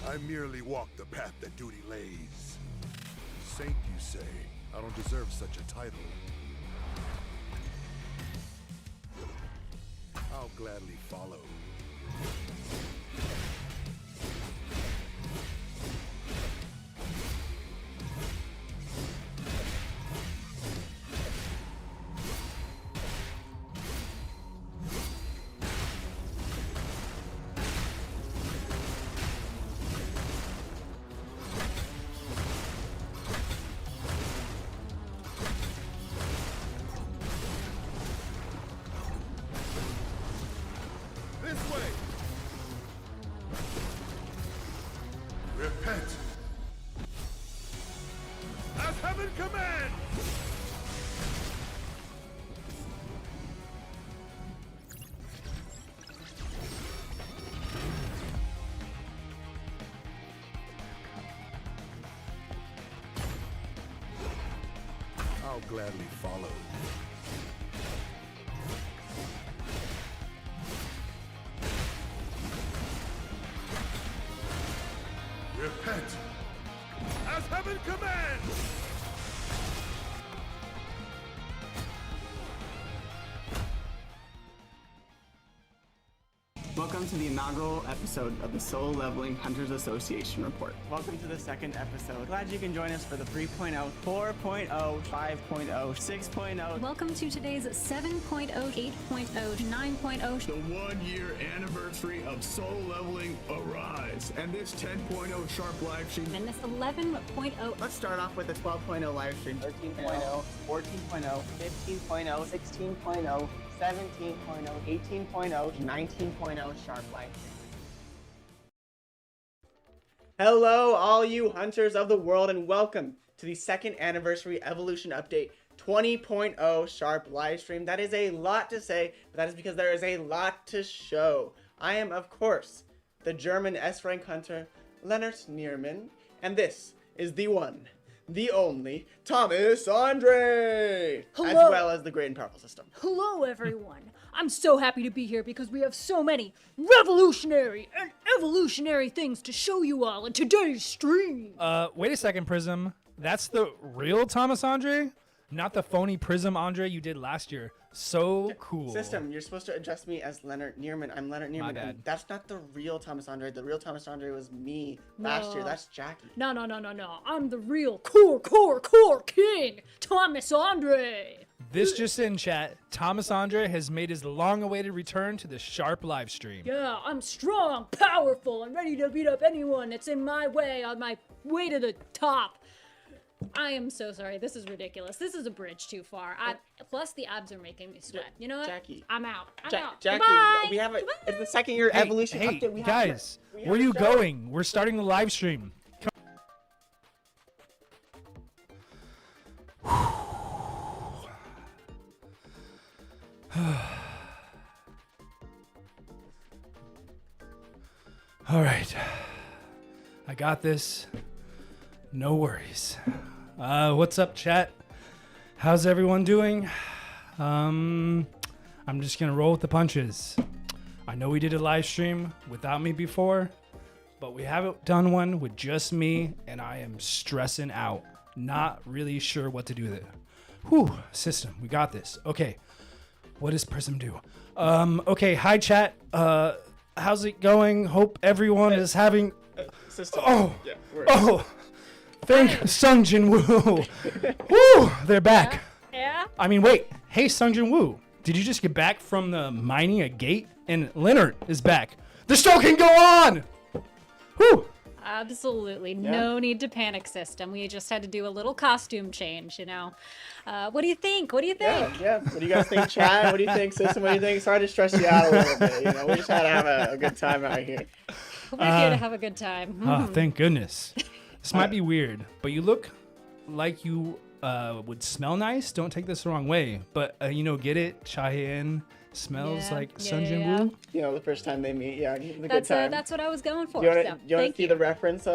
I merely walk the path that duty lays. Saint, you say? I don't deserve such a title. I'll gladly follow. Repent! As heaven commands! I'll gladly follow. Repent, as heaven commands! Welcome to the inaugural episode of the Solo Leveling Hunters Association Report. Welcome to the second episode. Glad you can join us for the 3.0, 4.0, 5.0, 6.0. Welcome to today's 7.0, 8.0, 9.0. The 1 year anniversary of Solo Leveling Arise, and this 10.0 Sharp live stream. And this 11.0. Let's start off with the 12.0 live stream. 13.0, 14.0, 15.0, 16.0, 17.0, 18.0, 19.0 Sharp live stream. Hello, all you hunters of the world, and welcome to the second anniversary evolution update 20.0 Sharp live stream. That is a lot to say, but that is because there is a lot to show. I am, of course, the German S-rank hunter, Leonard Nierman, and this is the one, the only, Thomas Andre! Hello. As well as the Great and Powerful System. Hello, everyone. I'm so happy to be here because we have so many revolutionary and evolutionary things to show you all in today's stream. Wait a second, Prism. That's the real Thomas Andre? Not the phony Prism Andre you did last year. So cool. System, you're supposed to address me as Leonard Nierman. I'm Leonard Nierman. bad. And that's not the real Thomas Andre. The real Thomas Andre was me last year. No. That's Jackie. No. I'm the real core king, Thomas Andre. This just in, chat. Thomas Andre has made his long-awaited return to the Sharp live stream. Yeah, I'm strong, powerful, and ready to beat up anyone that's in my way on my way to the top. I am so sorry. This is ridiculous. This is a bridge too far. Plus, the abs are making me sweat. You know what? Jackie. I'm out. I'm out. Jackie, Goodbye. we have it's the second year Hey, evolution hey, update. We guys, have where are you show. going? We're starting the live stream. All right, I got this. No worries. What's up, chat? How's everyone doing? I'm just gonna roll with the punches. I know we did a live stream without me before, but we haven't done one with just me, and I am stressing out. Not really sure what to do there. Whew, system, we got this. Okay, what does Prism do? Okay, hi chat. How's it going? Hope everyone is having. System. Oh, Yeah, thank Sung Jin Woo. Woo, they're back. Yeah? I mean, wait. Hey, Sung Jin Woo, did you just get back from the mining a gate? And Leonard is back. The show can go on. Woo. Absolutely. No need to panic, system. We just had to do a little costume change, you know. What do you think? What do you think? Yeah. What do you guys think, chat? What do you think, System? What do you think? Sorry to stress you out a little bit. You know, we just had to have a good time out here. We're here to have a good time. Oh, thank goodness. This might be weird, but you look like you would smell nice. Don't take this the wrong way, but you know, get it? Cheyenne smells like Sung Jin Woo. You know, the first time they meet, yeah, the good time. That's what I was going for. You want so, to thank see you. the reference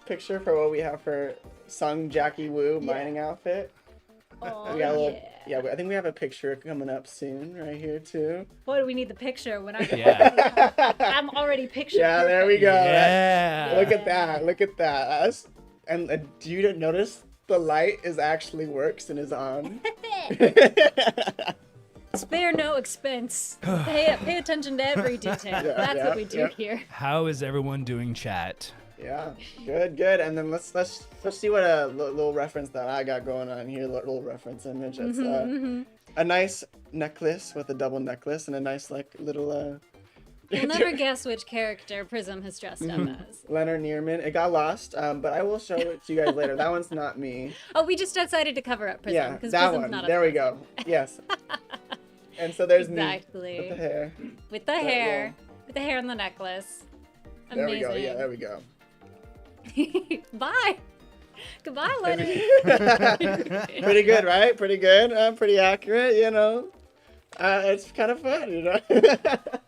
picture for what we have for Sung Jackie Woo mining outfit? Oh, We got a little yeah. Yeah, I think we have a picture coming up soon right here too. Boy, do we need the picture when I Yeah. I'm already pictured. Yeah, there we go. Yeah. Look at that. Look at that. And do you notice the light is actually works and is on? Spare no expense. Pay attention to every detail. That's what we do here. How is everyone doing, chat? Yeah, good. And then let's see what a little reference that I got going on here. Little reference image. It's a nice necklace with a double necklace and a nice like little. We'll never guess which character Prism has dressed up as. Leonard Nierman. It got lost, but I will show it to you guys later. That one's not me. Oh, we just decided to cover up Prism. Yeah, because that Prism's one. not There we go. Yes. And so there's Exactly. me with the hair. With the hair. With the hair and the necklace. There Amazing. we go. Yeah, there we go. Bye. Goodbye, Leonard. Pretty good, right? Pretty good. Pretty accurate, you know. It's kind of fun, you know.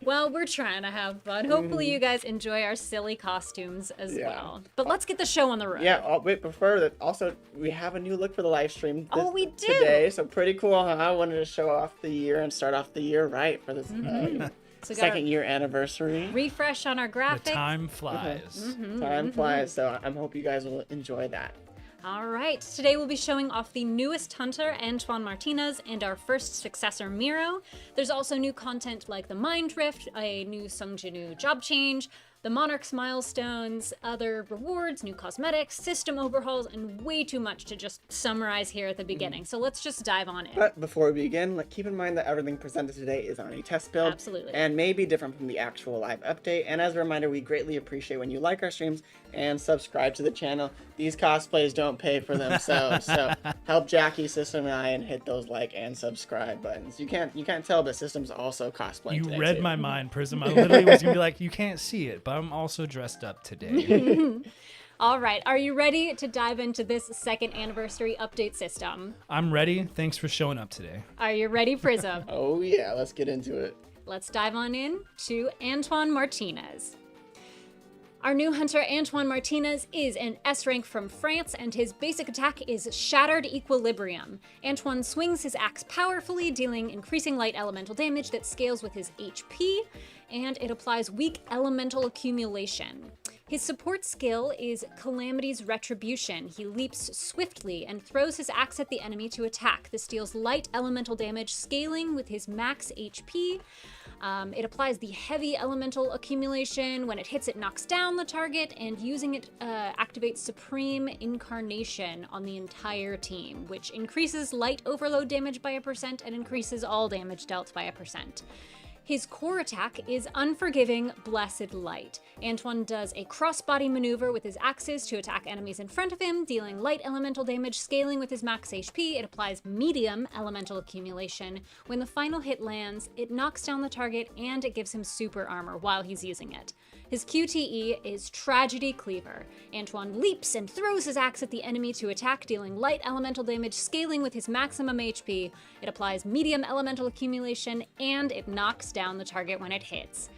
Well, we're trying to have fun. Hopefully you guys enjoy our silly costumes as well. But let's get the show on the road. Yeah, wait, before that, also, we have a new look for the live stream we do. today. So pretty cool, huh? I wanted to show off the year and start off the year right for this So we got second year anniversary. refresh on our The graphics. time flies. Time flies, so I hope you guys will enjoy that. All right, today we'll be showing off the newest hunter, Antoine Martinez, and our first successor, Miro. There's also new content like the Mind Rift, a new Sungjinu job change, the Monarch's milestones, other rewards, new cosmetics, system overhauls, and way too much to just summarize here at the beginning. So let's just dive on in. But before we begin, keep in mind that everything presented today is on a test build. Absolutely. And may be different from the actual live update. And as a reminder, we greatly appreciate when you like our streams and subscribe to the channel. These cosplays don't pay for themselves, so help Jackie, System, and I and hit those like and subscribe buttons. You can't tell, but System's also cosplaying You today, read too. my mind, Prism. I literally was gonna be like, you can't see it, but I'm also dressed up today. All right, are you ready to dive into this second anniversary update system? I'm ready. Thanks for showing up today. Are you ready, Prism? Oh yeah, let's get into it. Let's dive on in to Antoine Martinez. Our new hunter, Antoine Martinez, is an S rank from France, and his basic attack is Shattered Equilibrium. Antoine swings his axe powerfully, dealing increasing light elemental damage that scales with his HP, and it applies weak elemental accumulation. His support skill is Calamity's Retribution. He leaps swiftly and throws his axe at the enemy to attack. This deals light elemental damage, scaling with his max HP. It applies the heavy elemental accumulation. When it hits, it knocks down the target, and using it activates Supreme Incarnation on the entire team, which increases light overload damage by 1% and increases all damage dealt by 1%. His core attack is Unforgiving Blessed Light. Antoine does a crossbody maneuver with his axes to attack enemies in front of him, dealing light elemental damage, scaling with his max HP. It applies medium elemental accumulation. When the final hit lands, it knocks down the target and it gives him super armor while he's using it. His QTE is Tragedy Cleaver. Antoine leaps and throws his axe at the enemy to attack, dealing light elemental damage, scaling with his maximum HP. It applies medium elemental accumulation, and it knocks down the target when it hits.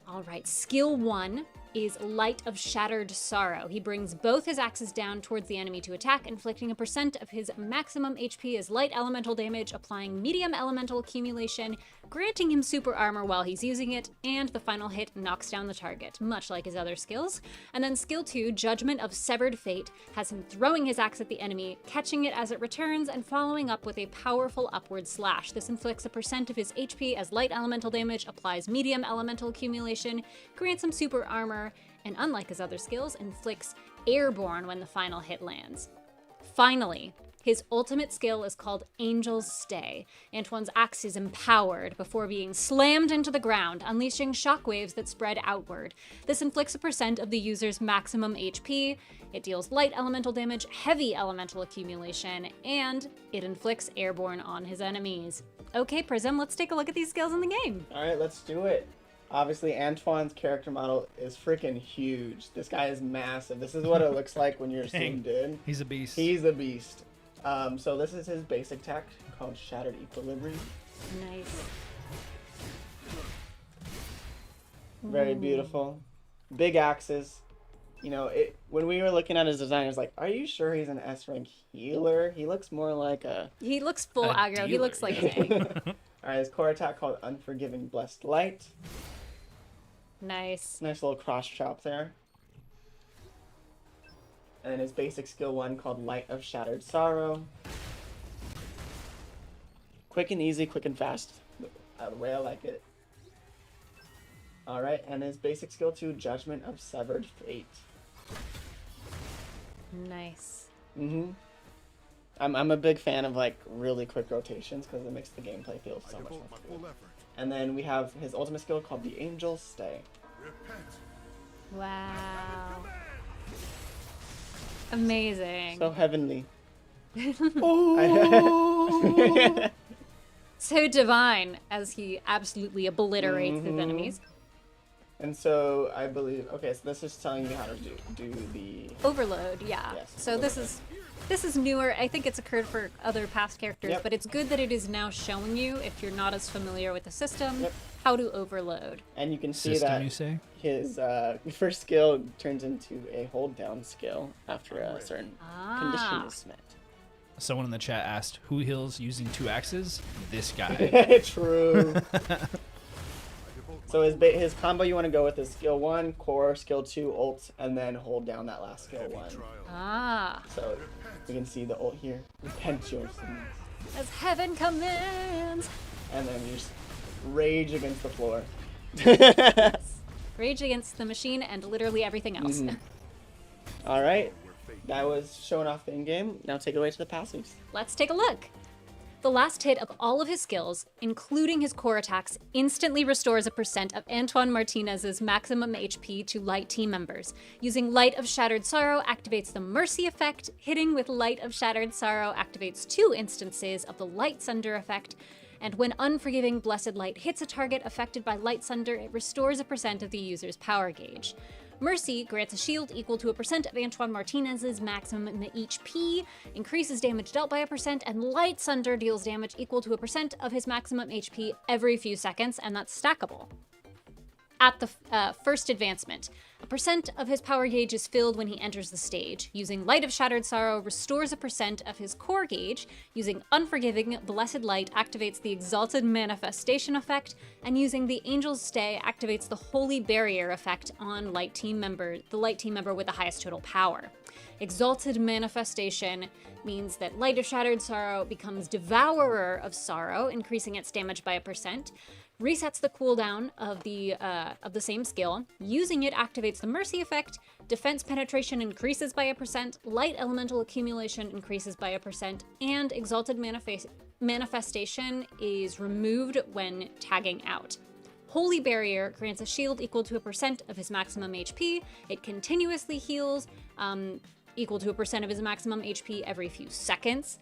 All right, skill 1 is Light of Shattered Sorrow. He brings both his axes down towards the enemy to attack, inflicting 1% of his maximum HP as light elemental damage, applying medium elemental accumulation, granting him super armor while he's using it, and the final hit knocks down the target, much like his other skills. And then skill 2, Judgment of Severed Fate, has him throwing his axe at the enemy, catching it as it returns, and following up with a powerful upward slash. This inflicts 1% of his HP as light elemental damage, applies medium elemental accumulation, grants him super armor, and unlike his other skills, inflicts airborne when the final hit lands. Finally, his ultimate skill is called Angel's Stay. Antoine's axe is empowered before being slammed into the ground, unleashing shockwaves that spread outward. This inflicts 1% of the user's maximum HP, it deals light elemental damage, heavy elemental accumulation, and it inflicts airborne on his enemies. Okay, Prism, let's take a look at these skills in the game. All right, let's do it. Obviously, Antoine's character model is freaking huge. This guy is massive. This is what it looks like when you're zoomed in. He's a beast. He's a beast. So this is his basic attack called Shattered Equilibrium. Nice. Very beautiful. Big axes. you know, when we were looking at his design, it was like, are you sure he's an S rank healer? He looks more like a. He looks full A aggro. He dealer. looks like Tank. All right, his core attack called Unforgiving Blessed Light. Nice. Nice little cross chop there. And then his basic skill 1 called Light of Shattered Sorrow. Quick and easy, quick and fast. The way I like it. Alright, and his basic skill 2, Judgment of Severed Fate. Nice. I'm a big fan of like really quick rotations because it makes the gameplay feel so I much more devote my fluid. full effort. And then we have his ultimate skill called the Angel Stay. Repent. Wow. Amazing. So heavenly. Oh. So divine as he absolutely obliterates his enemies. And so I believe, okay, so this is telling you how to do the. Overload, yeah. Yes, So this is newer. I think it's occurred for other past characters, Yep. but it's good that it is now showing you, if you're not as familiar with the system, Yep. how to overload. And you can see System, that you say? his first skill turns into a hold down skill after a certain condition is met. Someone in the chat asked, who heals using 2 axes? This guy. True. I devote So his combo you want to go with is skill 1, core, skill 2, ult, and then hold down that last skill 1. trial. Ah. So you can see the ult here. Repent your sins. As heaven commands. And then you just rage against the floor. Rage against the machine and literally everything else. All right. That was showing off the in-game. Now take it away to the passives. Let's take a look. The last hit of all of his skills, including his core attacks, instantly restores a % of Antoine Martinez's maximum HP to Light team members. Using Light of Shattered Sorrow activates the Mercy effect. Hitting with Light of Shattered Sorrow activates 2 instances of the Light Sunder effect. And when Unforgiving Blessed Light hits a target affected by Light Sunder, it restores a % of the user's power gauge. Mercy grants a shield equal to a % of Antoine Martinez's maximum HP, increases damage dealt by a %, and Light Sunder deals damage equal to a % of his maximum HP every few seconds, and that's stackable. At the first advancement, a % of his power gauge is filled when he enters the stage. Using Light of Shattered Sorrow restores a % of his core gauge. Using Unforgiving Blessed Light activates the Exalted Manifestation effect, and using the Angel's Stay activates the Holy Barrier effect on the Light team member with the highest total power. Exalted Manifestation means that Light of Shattered Sorrow becomes Devourer of Sorrow, increasing its damage by a %. Resets the cooldown of the same skill. Using it activates the Mercy effect. Defense penetration increases by a %. Light elemental accumulation increases by a %. And Exalted Manifestation is removed when tagging out. Holy Barrier grants a shield equal to a % of his maximum HP. It continuously heals equal to a % of his maximum HP every few seconds.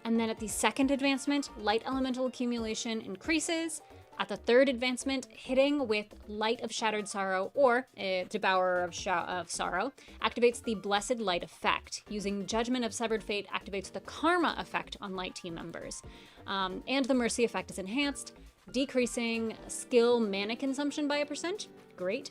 And then at the second advancement, Light elemental accumulation increases. At the third advancement, hitting with Light of Shattered Sorrow or Devourer of Sorrow activates the Blessed Light effect. Using Judgment of Severed Fate activates the Karma effect on Light team members. And the Mercy effect is enhanced, decreasing skill mana consumption by a %. Great.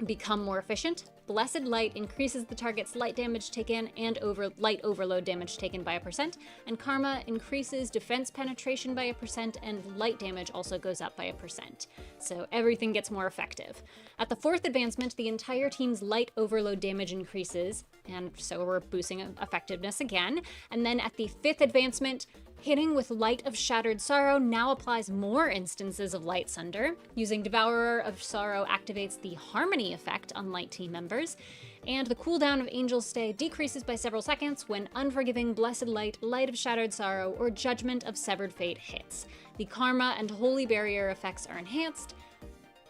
Become more efficient. Blessed Light increases the target's light damage taken and light overload damage taken by a %, and Karma increases defense penetration by a %, and light damage also goes up by a %. So everything gets more effective. At the fourth advancement, the entire team's light overload damage increases, and so we're boosting effectiveness again. And then at the fifth advancement, hitting with Light of Shattered Sorrow now applies more instances of Light Sunder. Using Devourer of Sorrow activates the Harmony effect on Light team members, and the cooldown of Angel's Stay decreases by several seconds when Unforgiving Blessed Light, Light of Shattered Sorrow, or Judgment of Severed Fate hits. The Karma and Holy Barrier effects are enhanced,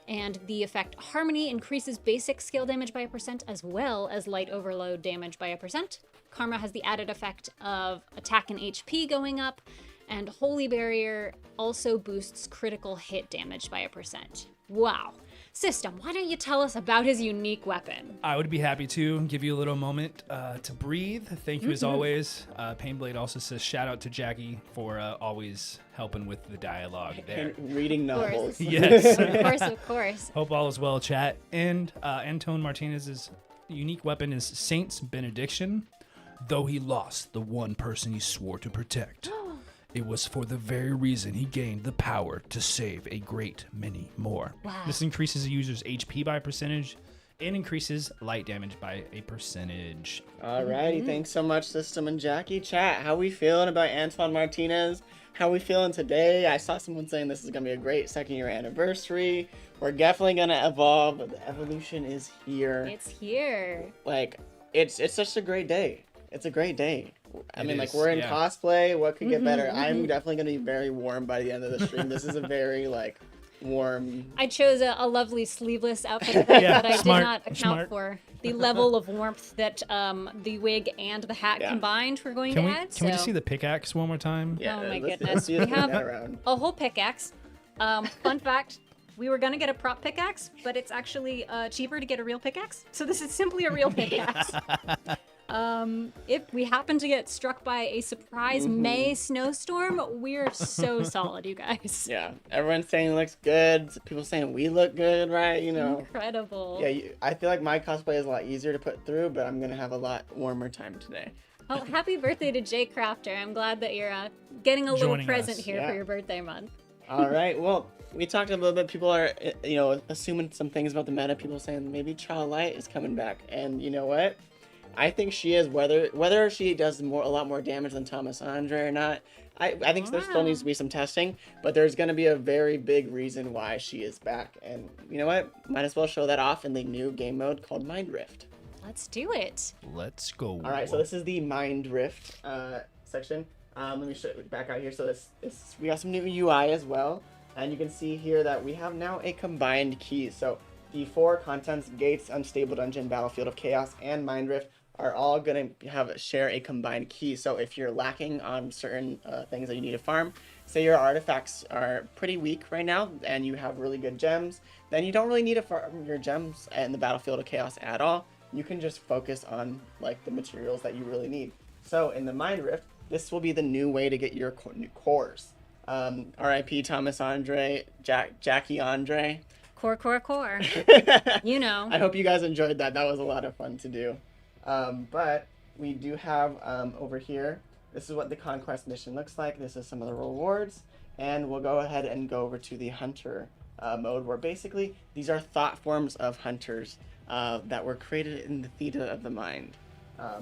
and the effect Harmony increases basic skill damage by a % as well as light overload damage by a %. Karma has the added effect of attack and HP going up, and Holy Barrier also boosts critical hit damage by a %. Wow. System, why don't you tell us about his unique weapon? I would be happy to give you a little moment to breathe. Thank you as always. Painblade also says shout out to Jackie for always helping with the dialogue there. And reading novels. Yes. Of course, of course. Hope all is well, chat. And Antoine Martinez is unique weapon is Saint's Benediction. Though he lost the one person he swore to protect, it was for the very reason he gained the power to save a great many more. Wow. This increases the user's HP by a percentage and increases light damage by a percentage. Alrighty, thanks so much, System and Jackie. Chat, how we feeling about Antoine Martinez? How we feeling today? I saw someone saying this is gonna be a great second-year anniversary. We're definitely gonna evolve, but the evolution is here. It's here. Like, it's just a great day. It's a great day. I mean, like, is, we're in yeah. cosplay. What could get better? I'm definitely gonna be very warm by the end of the stream. This is a very like warm. I chose a lovely sleeveless outfit that Yeah, I smart, did not account smart. for the level of warmth that the wig and the hat Yeah. combined were going Can to we add. can we just so- see the pickaxe one more time? Yeah, Oh my let's goodness. see We us have that around. a whole pickaxe. Fun fact, we were gonna get a prop pickaxe, but it's actually cheaper to get a real pickaxe. So this is simply a real pickaxe. If we happen to get struck by a surprise May snowstorm, we're so solid, you guys. Yeah, everyone's saying it looks good. People saying we look good, right? You know. Incredible. Yeah, I feel like my cosplay is a lot easier to put through, but I'm gonna have a lot warmer time today. Oh, happy birthday to Jay Crafter. I'm glad that you're getting a little Joining present us. here Yeah. for your birthday month. All right, well, we talked a little bit. People are, assuming some things about the meta. People saying maybe Child Light is coming back, and you know what? I think she is. Whether she does a lot more damage than Thomas Andre or not, I think there still needs to be some testing. But there's going to be a very big reason why she is back, and you know what? Might as well show that off in the new game mode called Mind Rift. Let's do it. Let's go. All right, so this is the Mind Rift section. Let me show it back out here. So this we got some new UI as well, and you can see here that we have now a combined key. So the 4 contents: Gates, Unstable Dungeon, Battlefield of Chaos, and Mind Rift are all gonna share a combined key. So if you're lacking on certain things that you need to farm, say your artifacts are pretty weak right now, and you have really good gems, then you don't really need to farm your gems in the Battlefield of Chaos at all. You can just focus on like the materials that you really need. So in the Mind Rift, this will be the new way to get your new cores. R.I.P. Thomas Andre, Jackie Andre. Core. You know. I hope you guys enjoyed that. That was a lot of fun to do. But we do have over here, this is what the Conquest mission looks like. This is some of the rewards. And we'll go ahead and go over to the Hunter mode, where basically these are thought forms of hunters that were created in the theater of the mind.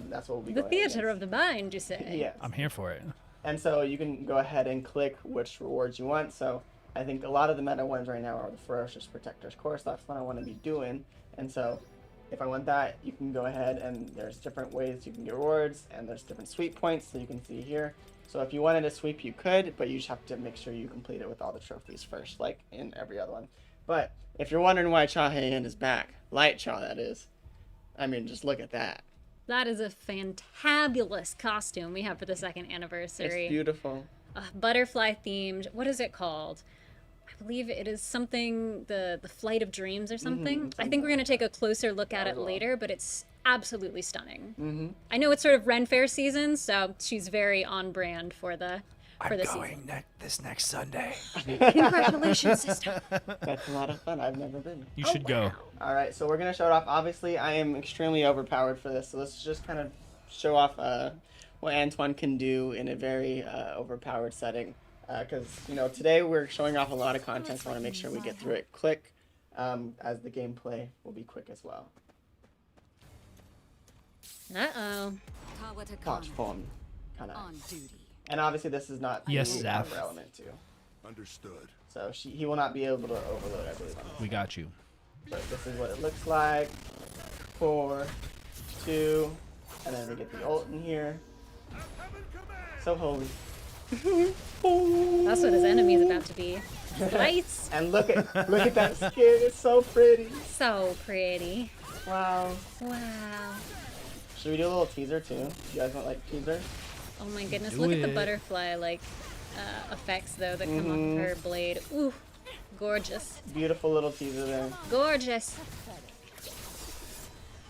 That's what we'll be The going theater against. of the mind, you say? Yes. I'm here for it. And so you can go ahead and click which rewards you want. So I think a lot of the meta ones right now are the Ferocious Protector's course. That's what I want to be doing. And so if I want that, you can go ahead and there's different ways you can get rewards, and there's different sweep points that you can see here. So if you wanted to sweep, you could, but you just have to make sure you complete it with all the trophies first, like in every other one. But if you're wondering why Cha Hae-in is back, Light Cha that is, I mean, just look at that. That is a fantabulous costume we have for the 2nd anniversary. It's beautiful. Butterfly themed. What is it called? I believe it is something, the Flight of Dreams or something. I think we're going to take a closer look at it later, but it's absolutely stunning. I know it's sort of Ren Fair season, so she's very on brand for the season. This next Sunday. Congratulations, sister. That's a lot of fun. I've never been. You should go. All right, so we're going to show it off. Obviously, I am extremely overpowered for this, so let's just kind of show off what Antoine can do in a very overpowered setting. Because, today we're showing off a lot of content, so I want to make sure we get through it quick, as the gameplay will be quick as well. Uh-oh. Touch form, kind of. On duty. And obviously this is not Yes, the Zaf. Amber element too. Understood. So he will not be able to overload, I believe. We got you. But this is what it looks like. 4, 2, and then we get the ult in here. So holy. That's what his enemy's about to be. Lights. And look at that skin. It's so pretty. So pretty. Wow. Wow. Should we do a little teaser too? You guys want like teaser? Oh my goodness, Do look at the it. butterfly effects though that come off her blade. Ooh, gorgeous. Beautiful little teaser there. Gorgeous.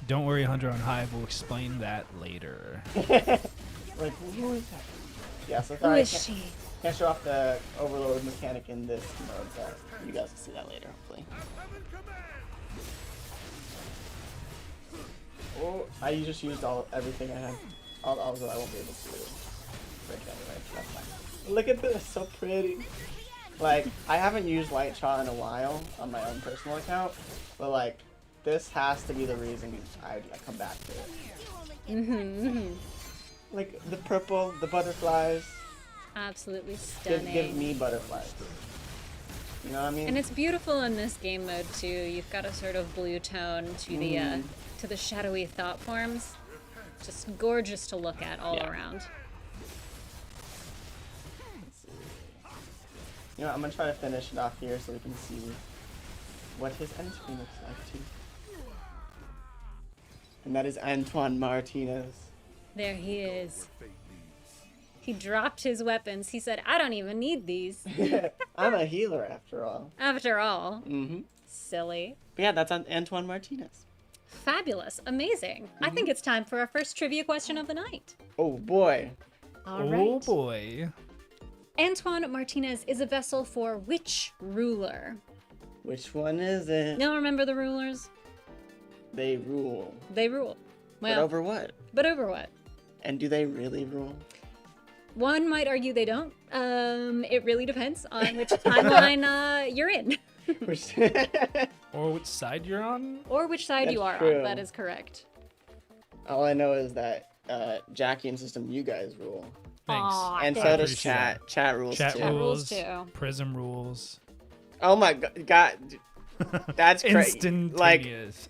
Don't worry, Hunter on Hive. We'll explain that later. Like, who is that? Yeah, so Who sorry, is she? can't show off the overload mechanic in this mode, but you guys will see that later, hopefully. Oh, I just used everything I had. Although I won't be able to break it anyway. That's fine. Look at this, so pretty. Like, I haven't used Light Chaw in a while on my own personal account, but like, this has to be the reason I come back to it. Like the purple, the butterflies. Absolutely stunning. Give me butterflies. You know what I mean? And it's beautiful in this game mode too. You've got a sort of blue tone to the shadowy thought forms. Just gorgeous to look at all around. You know, I'm gonna try to finish it off here so we can see what his end screen looks like too. And that is Antoine Martinez. There he is. He dropped his weapons. He said, I don't even need these. I'm a healer after all. After all. Mm-hmm. Silly. But yeah, that's Antoine Martinez. Fabulous. Amazing. I think it's time for our first trivia question of the night. Oh boy. All Oh right. boy. Antoine Martinez is a vessel for which ruler? Which one is it? Y'all remember the rulers? They rule. They rule. Well, But over what? but over what? And do they really rule? One might argue they don't. It really depends on which timeline you're in. Which Or which side you're on? Or which side you That's are true. on. That is correct. all I know is that Jackie and System, you guys rule. Thanks. Aw, And thanks. so does appreciate chat. Chat rules Chat too. Chat rules, rules too. Prism rules. Oh my god, that's crazy. Like Instantaneous.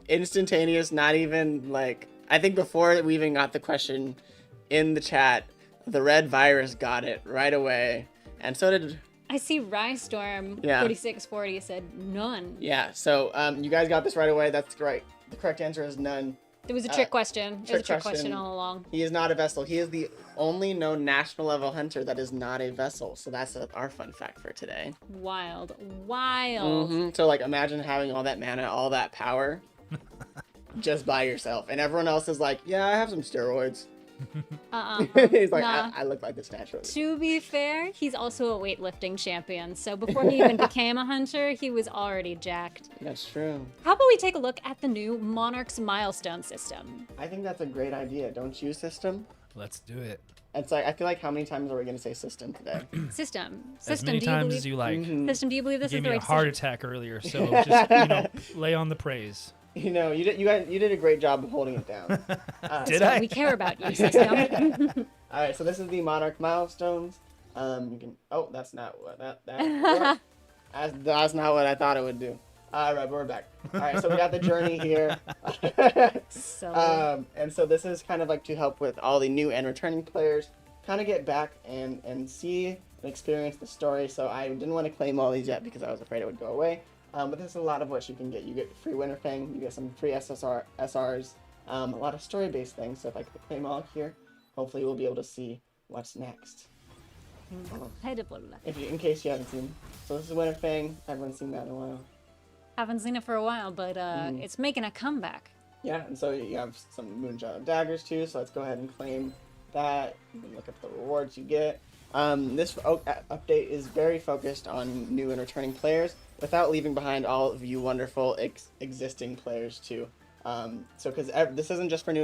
instantaneous. Not even like I think before we even got the question in the chat, the red virus got it right away, and so did I see Rystorm Yeah. 4640 said none. yeah. So you guys got this right away. That's right. The correct answer is none. It was a trick question. It was a trick trick question. question all along. He is not a vessel. He is the only known national level hunter that is not a vessel. So that's our fun fact for today. Wild. Wild. So like imagine having all that mana, all that power just by yourself. And everyone else is like, yeah, I have some steroids. He's like, Nah. I look like this naturally. To be fair, he's also a weightlifting champion. So before he even became a hunter, he was already jacked. That's true. How about we take a look at the new Monarch's milestone system? I think that's a great idea. Don't you, System? Let's do it. It's like, I feel like how many times are we going to say System today? System. As System, many do you times believe? as you like. System, do you believe this Gave is the me a right heart decision? attack earlier, so just lay on the praise. You know, you did a great job of holding it down. Did I? We care about you, System. All right, so this is the Monarch milestones. You can. Oh, that's not what that's not what I thought it would do. All right, we're back. All right, so we got the journey here. So And so this is kind of like to help with all the new and returning players kind of get back and see and experience the story. So I didn't want to claim all these yet because I was afraid it would go away. But this is a lot of what you can get. You get free Winterfang, you get some free SRs, a lot of story-based things. So if I could claim all here, hopefully we'll be able to see what's next. In case you haven't seen. So this is Winterfang. Everyone's seen that in a while. haven't seen it for a while, but it's making a comeback. Yeah, and so you have some Moonshot daggers too, so let's go ahead and claim that. You can look at the rewards you get. This update is very focused on new and returning players without leaving behind all of you wonderful existing players too. So because this isn't just for new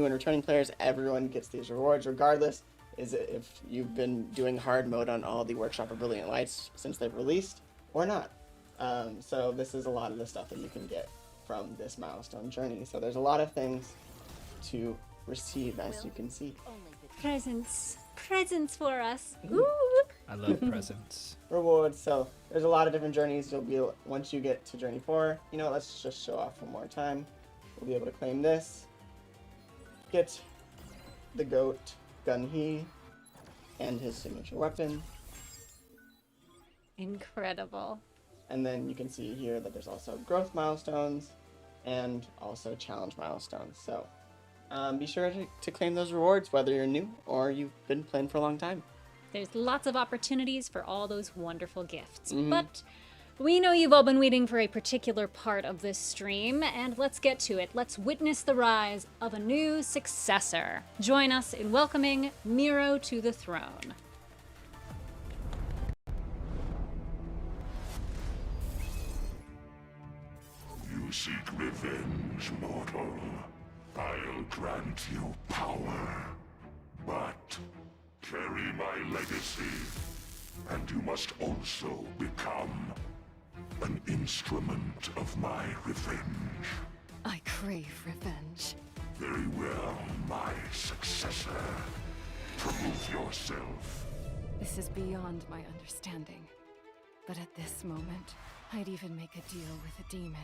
and returning players, everyone gets these rewards regardless is if you've been doing hard mode on all the Workshop of Brilliant Lights since they've released or not. So this is a lot of the stuff that you can get from this milestone journey. So there's a lot of things to receive, as you can see. Presents for us. Ooh. I love presents. Rewards. So there's a lot of different journeys. You'll be once you get to journey 4. You know, let's just show off one more time. We'll be able to claim this. Get the goat Gun-He and his signature weapon. Incredible. And then you can see here that there's also growth milestones and also challenge milestones. So be sure to claim those rewards, whether you're new or you've been playing for a long time. There's lots of opportunities for all those wonderful gifts. But we know you've all been waiting for a particular part of this stream, and let's get to it. Let's witness the rise of a new successor. Join us in welcoming Miro to the throne. You You seek revenge, mortal. I'll grant you power. But carry my legacy, and you must also become an instrument of my revenge. I crave revenge. Very well, my successor. Prove yourself. This is beyond my understanding. But at this moment, I'd even make a deal with a demon.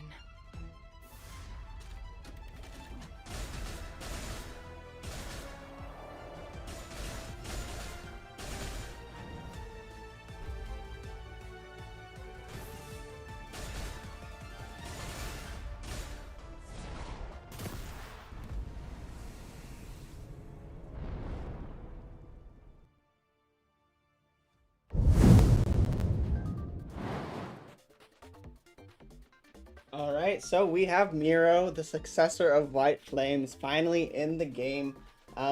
Alright, so we have Miro, the successor of White Flames, finally in the game.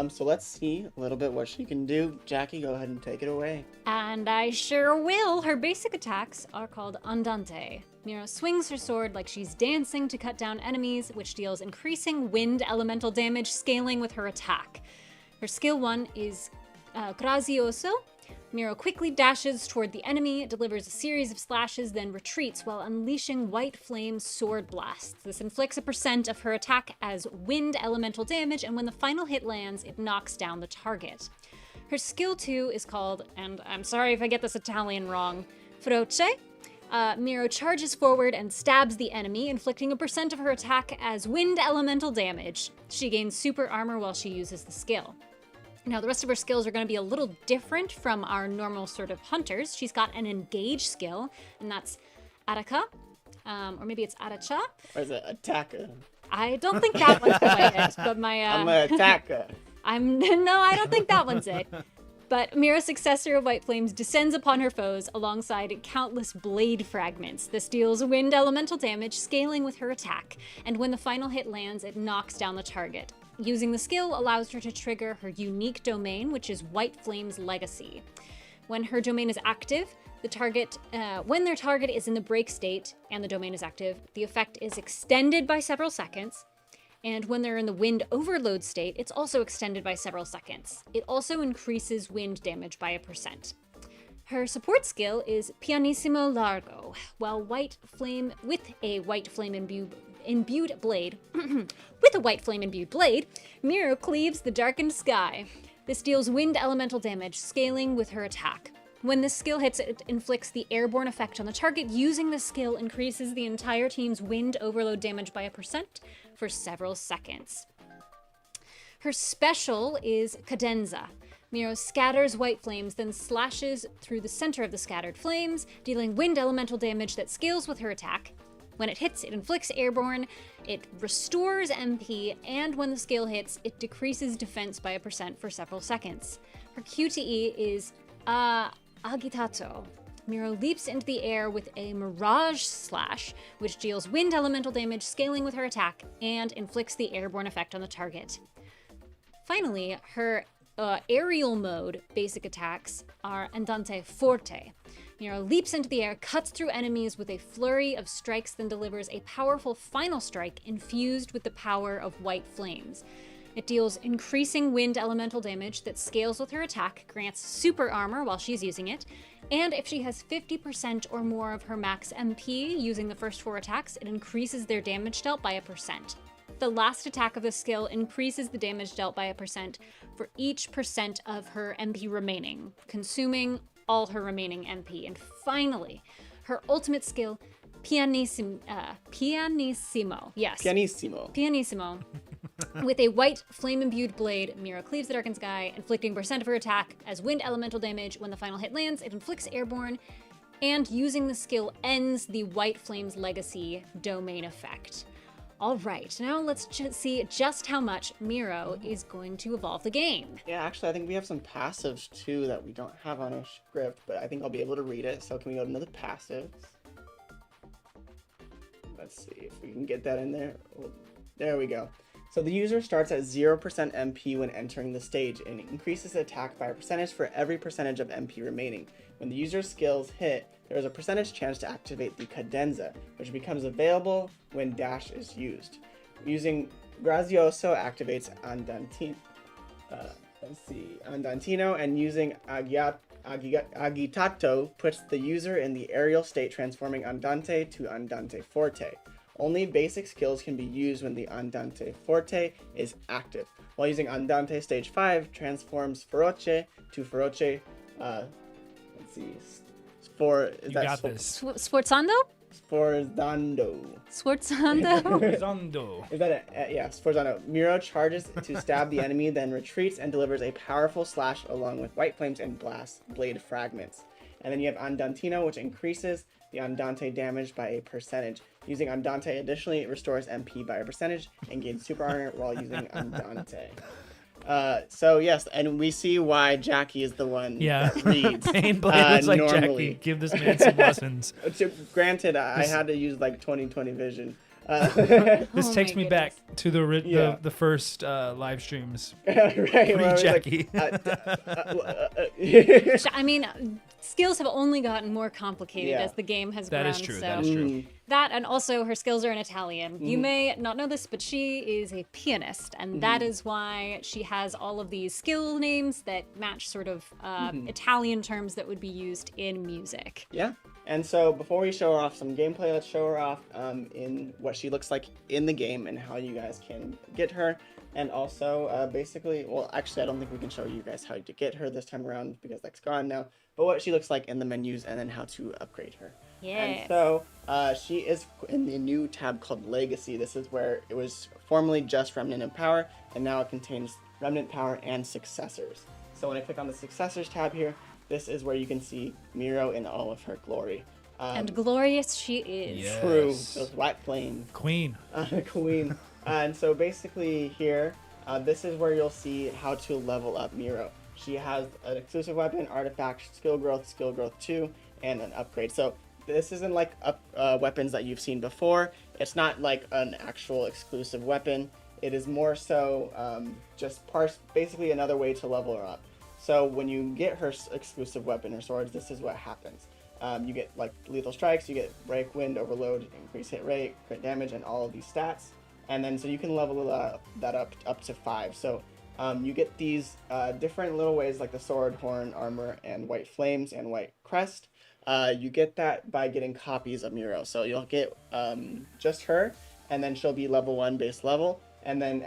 So let's see a little bit what she can do. Jackie, go ahead and take it away. And I sure will. Her basic attacks are called Andante. Miro swings her sword like she's dancing to cut down enemies, which deals increasing wind elemental damage, scaling with her attack. Her skill 1 is Grazioso. Miro quickly dashes toward the enemy, delivers a series of slashes, then retreats while unleashing White Flame's sword blasts. This inflicts a % of her attack as wind elemental damage, and when the final hit lands, it knocks down the target. Her skill 2 is called, and I'm sorry if I get this Italian wrong, Feroce. Miro charges forward and stabs the enemy, inflicting a % of her attack as wind elemental damage. She gains super armor while she uses the skill. Now, the rest of her skills are going to be a little different from our normal sort of hunters. She's got an engage skill, and that's Ataka, or maybe it's Atacha. Or is it attacker? I don't think that one's quite it, but I'm an attacker. No, I don't think that one's it. But Miro's successor of White Flames descends upon her foes alongside countless blade fragments. This deals wind elemental damage, scaling with her attack, and when the final hit lands, it knocks down the target. Using the skill allows her to trigger her unique domain, which is White Flame's Legacy. When her domain is active, when their target is in the break state and the domain is active, the effect is extended by several seconds. And when they're in the wind overload state, it's also extended by several seconds. It also increases wind damage by a %. Her support skill is Pianissimo Largo, while White Flame with a White Flame imbued blade, Miro cleaves the darkened sky. This deals wind elemental damage, scaling with her attack. When this skill hits, it inflicts the airborne effect on the target. Using this skill increases the entire team's wind overload damage by a % for several seconds. Her special is Cadenza. Miro scatters White Flames, then slashes through the center of the scattered flames, dealing wind elemental damage that scales with her attack. When it hits, it inflicts airborne, it restores MP, and when the skill hits, it decreases defense by a % for several seconds. Her QTE is Agitato. Miro leaps into the air with a Mirage Slash, which deals wind elemental damage, scaling with her attack, and inflicts the airborne effect on the target. Finally, her aerial mode basic attacks are Andante Forte. Miro leaps into the air, cuts through enemies with a flurry of strikes, then delivers a powerful final strike infused with the power of White Flames. It deals increasing wind elemental damage that scales with her attack, grants super armor while she's using it, and if she has 50% or more of her max MP using the first 4 attacks, it increases their damage dealt by a %. The last attack of the skill increases the damage dealt by a % for each % of her MP remaining, consuming all her remaining MP. And finally, her ultimate skill, Pianissimo. Yes. Pianissimo. With a White Flame-imbued blade, Miro cleaves the darkened sky, inflicting % of her attack as wind elemental damage. When the final hit lands, it inflicts airborne, and using the skill ends the White Flame's Legacy domain effect. All right, now let's see just how much Miro is going to evolve the game. Yeah, actually, I think we have some passives too that we don't have on our script, but I think I'll be able to read it. So can we go to another passives? Let's see if we can get that in there. Oh, there we go. So the user starts at 0% MP when entering the stage and increases attack by a percentage for every percentage of MP remaining. When the user's skills hit, there is a percentage chance to activate the cadenza, which becomes available when dash is used. Using Grazioso activates Andantino, and using Agitato puts the user in the aerial state, transforming Andante to Andante Forte. Only basic skills can be used when the Andante Forte is active. While using Andante Stage 5 transforms Feroce to Feroce, Sforzando? Sforzando. Sforzando? Zondo. Is that it? Yeah, Sforzando. Miro charges to stab the enemy, then retreats and delivers a powerful slash along with white flames and blade fragments. And then you have Andantino, which increases the Andante damage by a percentage. Using Andante additionally restores MP by a percentage and gains super armor while using Andante. So yes, and we see why Jackie is the one that reads. Painblade looks like normally. Jackie. Give this man some lessons. Granted, I had to use like 20/20 vision. This Oh takes my me back to the first live streams. Right, where I was Jackie. I mean, skills have only gotten more complicated Yeah. as the game has That grown. is true. So That is true. that, and also her skills are in Italian. You may not know this, but she is a pianist, and that is why she has all of these skill names that match sort of Italian terms that would be used in music. Yeah. And so before we show her off some gameplay, let's show her off in what she looks like in the game and how you guys can get her. And also basically, well, actually, I don't think we can show you guys how to get her this time around because that's gone now. But what she looks like in the menus and then how to upgrade her. Yes. And so she is in the new tab called Legacy. This is where it was formerly just Remnant and Power, and now it contains Remnant, Power, and Successors. So when I click on the Successors tab here, this is where you can see Miro in all of her glory. And glorious she is. Yeah. True, Yes. those white flames. Queen. Queen. And so basically here, this is where you'll see how to level up Miro. She has an exclusive weapon, artifact, skill growth 2, and an upgrade. So this isn't like weapons that you've seen before. It's not like an actual exclusive weapon. It is more so just basically another way to level her up. So when you get her exclusive weapon or swords, this is what happens. You get like lethal strikes, you get break, wind, overload, increase hit rate, crit damage, and all of these stats. And then so you can level that up to 5. So you get these different little ways like the sword, horn, armor, and white flames and white crest. You get that by getting copies of Miro. So you'll get just her, and then she'll be level 1 base level. And then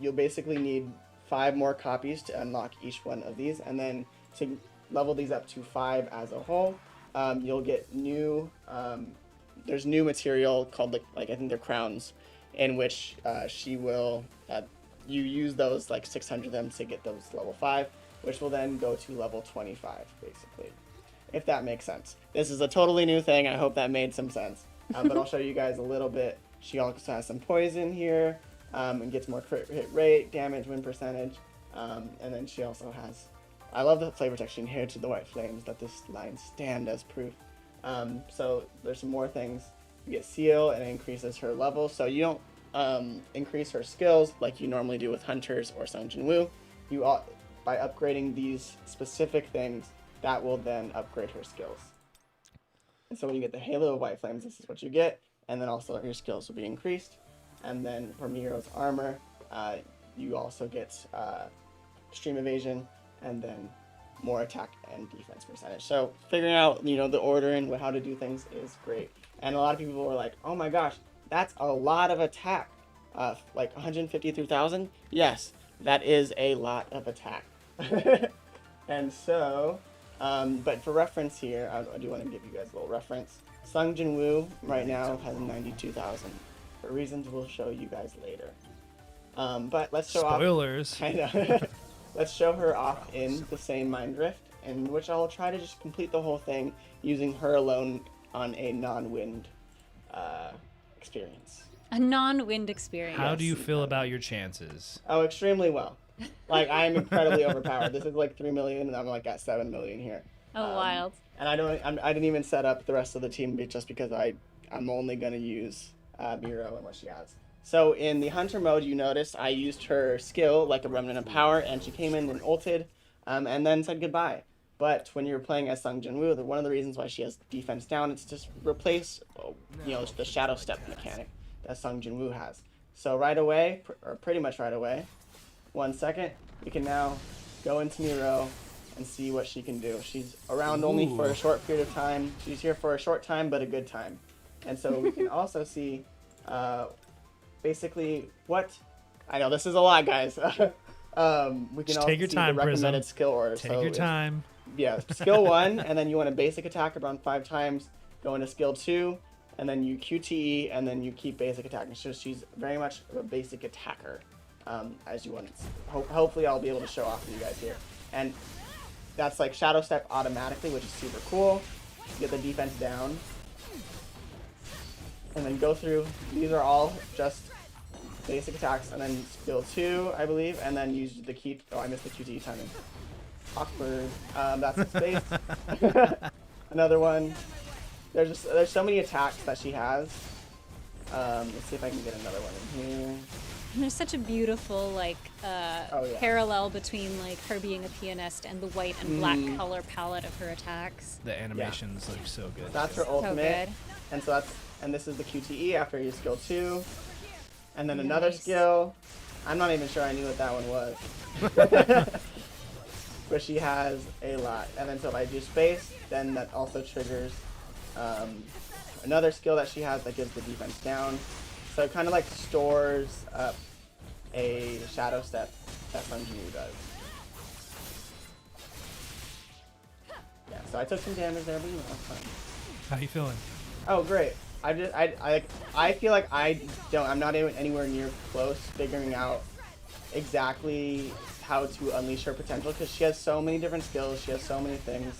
you'll basically need 5 more copies to unlock each one of these. And then to level these up to 5 as a whole, you'll get new, there's new material called like I think they're crowns, in which she will, you use those like 600 of them to get those level 5, which will then go to level 25 basically, if that makes sense. This is a totally new thing. I hope that made some sense. But I'll show you guys a little bit. She also has some poison here, and gets more crit hit rate, damage, win percentage, and then she also has, I love the flavor texture here to the white flames that this line stand as proof. So there's some more things. You get seal and it increases her level. So you don't increase her skills like you normally do with hunters or Sung Jin Woo. By upgrading these specific things, that will then upgrade her skills. And so when you get the Halo of White Flames, this is what you get. And then also your skills will be increased. And then for Miro's armor, you also get extreme evasion and then more attack and defense percentage. So figuring out, the order and how to do things is great. And a lot of people were like, oh my gosh, that's a lot of attack. Like 153,000? Yes, that is a lot of attack. And so, but for reference here, I do want to give you guys a little reference. Sung Jin Woo right now has 92,000 for reasons we'll show you guys later. But let's show Spoilers. off. I know. Let's show her off in the same Mind Rift, in which I'll try to just complete the whole thing using her alone on a non-wind experience. A non-wind experience. How do you feel about your chances? Oh, extremely well. Like, I am incredibly overpowered. This is like 3 million, and I'm like at 7 million here. Oh, wild. And I didn't even set up the rest of the team just because I'm only gonna use Miro and what she has. So in the hunter mode, you notice I used her skill like a remnant of power, and she came in and ulted, and then said goodbye. But when you're playing as Sung Jinwoo, one of the reasons why she has defense down is to replace, the shadow step mechanic that Sung Jinwoo has. So right away, or pretty much right away, 1 second, we can now go into Miro and see what she can do. She's around only for a short period of time. She's here for a short time, but a good time. And so we can also see, basically what. I know this is a lot, guys. We can also take your see time, the recommended Prism. skill order. Take your time. Yeah, skill 1, and then you want a basic attack around 5 times. Go into skill 2, and then you QTE, and then you keep basic attacking. So she's very much a basic attacker, as you want. Hopefully, I'll be able to show off for you guys here. And that's like shadow step automatically, which is super cool. Get the defense down, and then go through. These are all just basic attacks, and then skill 2, I believe, and then use the key. Oh, I missed the QTE timing. Awkward. That's a space. Another one. There's so many attacks that she has. Let's see if I can get another one in here. And there's such a beautiful parallel between like her being a pianist and the white and black color palette of her attacks. The animations look so good. That's her So ultimate. good. And this is the QTE after you skill 2. And then another skill. I'm not even sure I knew what that one was. But she has a lot. And then so if I do space, then that also triggers another skill that she has that gives the defense down. So it kind of like stores up a shadow step that Sung Jinwoo does. Yeah, so I took some damage there, but that's fine. How you feeling? Oh, great. I feel like I'm not even anywhere near close figuring out exactly how to unleash her potential, because she has so many different skills, she has so many things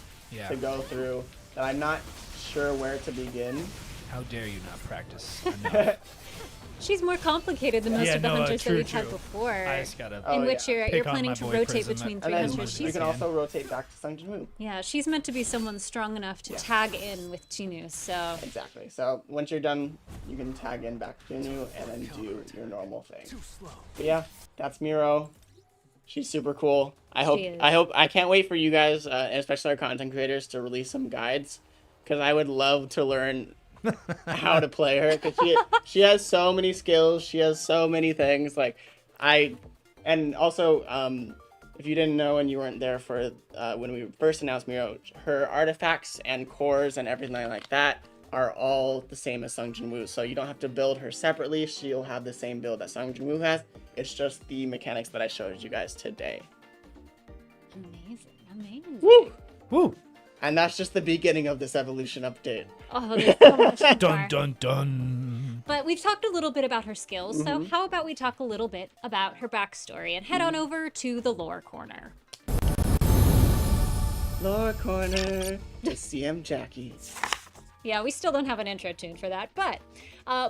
to go through that I'm not sure where to begin. How dare you not practice enough? She's more complicated than most of the hunters that we've had true. before. I just gotta in which you're pick on planning my to boy rotate Prism. between And three then hunters. we can also rotate back to Sung Jinwoo. Yeah, she's meant to be someone strong enough to tag in with Jinwoo, so... Exactly. So once you're done, you can tag in back to Jinwoo and then do your normal thing. But yeah, that's Miro. She's super cool. I can't wait for you guys, especially our content creators, to release some guides, because I would love to learn how to play her, because she has so many skills, she has so many things. And also, if you didn't know and you weren't there for when we first announced Miro, her artifacts and cores and everything like that are all the same as Sung Jinwoo, so you don't have to build her separately. She'll have the same build that Sung Jinwoo has. It's just the mechanics that I showed you guys today. Amazing. Woo! Woo! And that's just the beginning of this evolution update. Oh, there's so much more. Dun dun dun. But we've talked a little bit about her skills, so how about we talk a little bit about her backstory and head on over to the lore corner. Lore corner to CM Jackie. Yeah, we still don't have an intro tune for that, but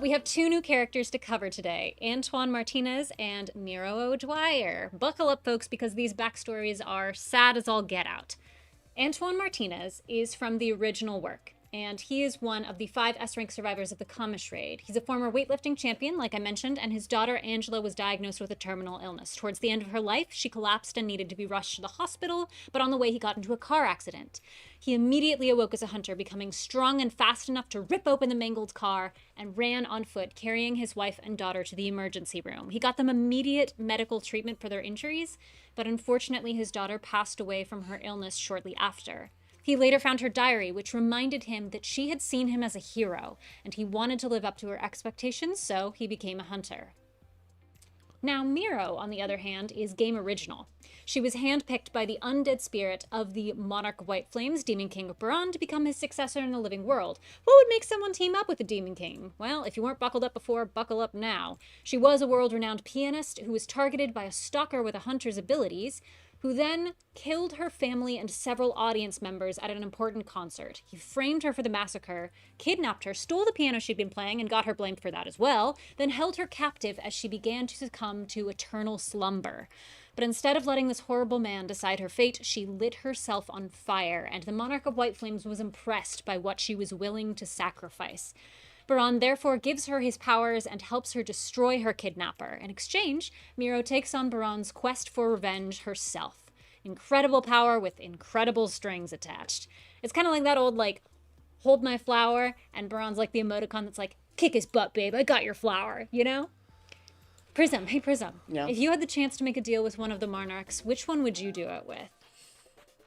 we have 2 new characters to cover today, Antoine Martinez and Miro O'Dwyer. Buckle up, folks, because these backstories are sad as all get out. Antoine Martinez is from the original work, and he is one of the 5 S-rank survivors of the Kamish raid. He's a former weightlifting champion, like I mentioned, and his daughter Angela was diagnosed with a terminal illness. Towards the end of her life, she collapsed and needed to be rushed to the hospital, but on the way he got into a car accident. He immediately awoke as a hunter, becoming strong and fast enough to rip open the mangled car and ran on foot, carrying his wife and daughter to the emergency room. He got them immediate medical treatment for their injuries, but unfortunately his daughter passed away from her illness shortly after. He later found her diary, which reminded him that she had seen him as a hero, and he wanted to live up to her expectations, so he became a hunter. Now, Miro, on the other hand, is game original. She was handpicked by the undead spirit of the Monarch of White Flames, Demon King Baran, to become his successor in the living world. What would make someone team up with the Demon King? Well, if you weren't buckled up before, buckle up now. She was a world-renowned pianist who was targeted by a stalker with a hunter's abilities, who then killed her family and several audience members at an important concert. He framed her for the massacre, kidnapped her, stole the piano she'd been playing and got her blamed for that as well, then held her captive as she began to succumb to eternal slumber. But instead of letting this horrible man decide her fate, she lit herself on fire, and the Monarch of White Flames was impressed by what she was willing to sacrifice. Baran therefore gives her his powers and helps her destroy her kidnapper. In exchange, Miro takes on Baran's quest for revenge herself. Incredible power with incredible strings attached. It's kind of like that old, like, hold my flower, and Baran's like the emoticon that's like, kick his butt, babe, I got your flower, you know? Prism, hey Prism. Yeah. If you had the chance to make a deal with one of the monarchs, which one would you do it with?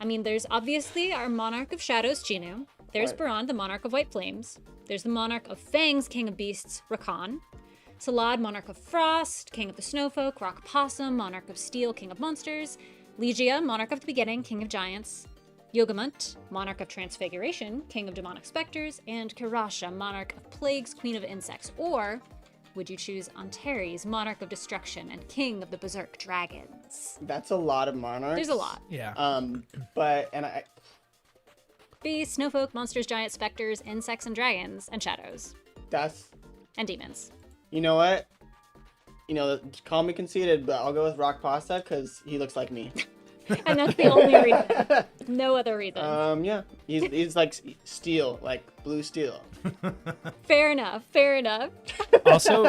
I mean, there's obviously our Monarch of Shadows, Chinu. There's Right. Baran, the Monarch of White Flames. There's the Monarch of Fangs, King of Beasts, Rakan. Salad, Monarch of Frost, King of the Snowfolk. Rock Possum, Monarch of Steel, King of Monsters. Legia, Monarch of the Beginning, King of Giants. Yogamut, Monarch of Transfiguration, King of Demonic Specters. And Kirasha, Monarch of Plagues, Queen of Insects. Or would you choose Antares, Monarch of Destruction and King of the Berserk Dragons? That's a lot of monarchs. There's a lot. Yeah. But and I Beasts, snowfolk, monsters, giants, specters, insects, and dragons, and shadows, that's and demons. you know what? You know, call me conceited, but I'll go with Rock Pasta because he looks like me. And that's the only reason. No other reason. Yeah, he's like steel, like blue steel. Fair enough. Fair enough. Also,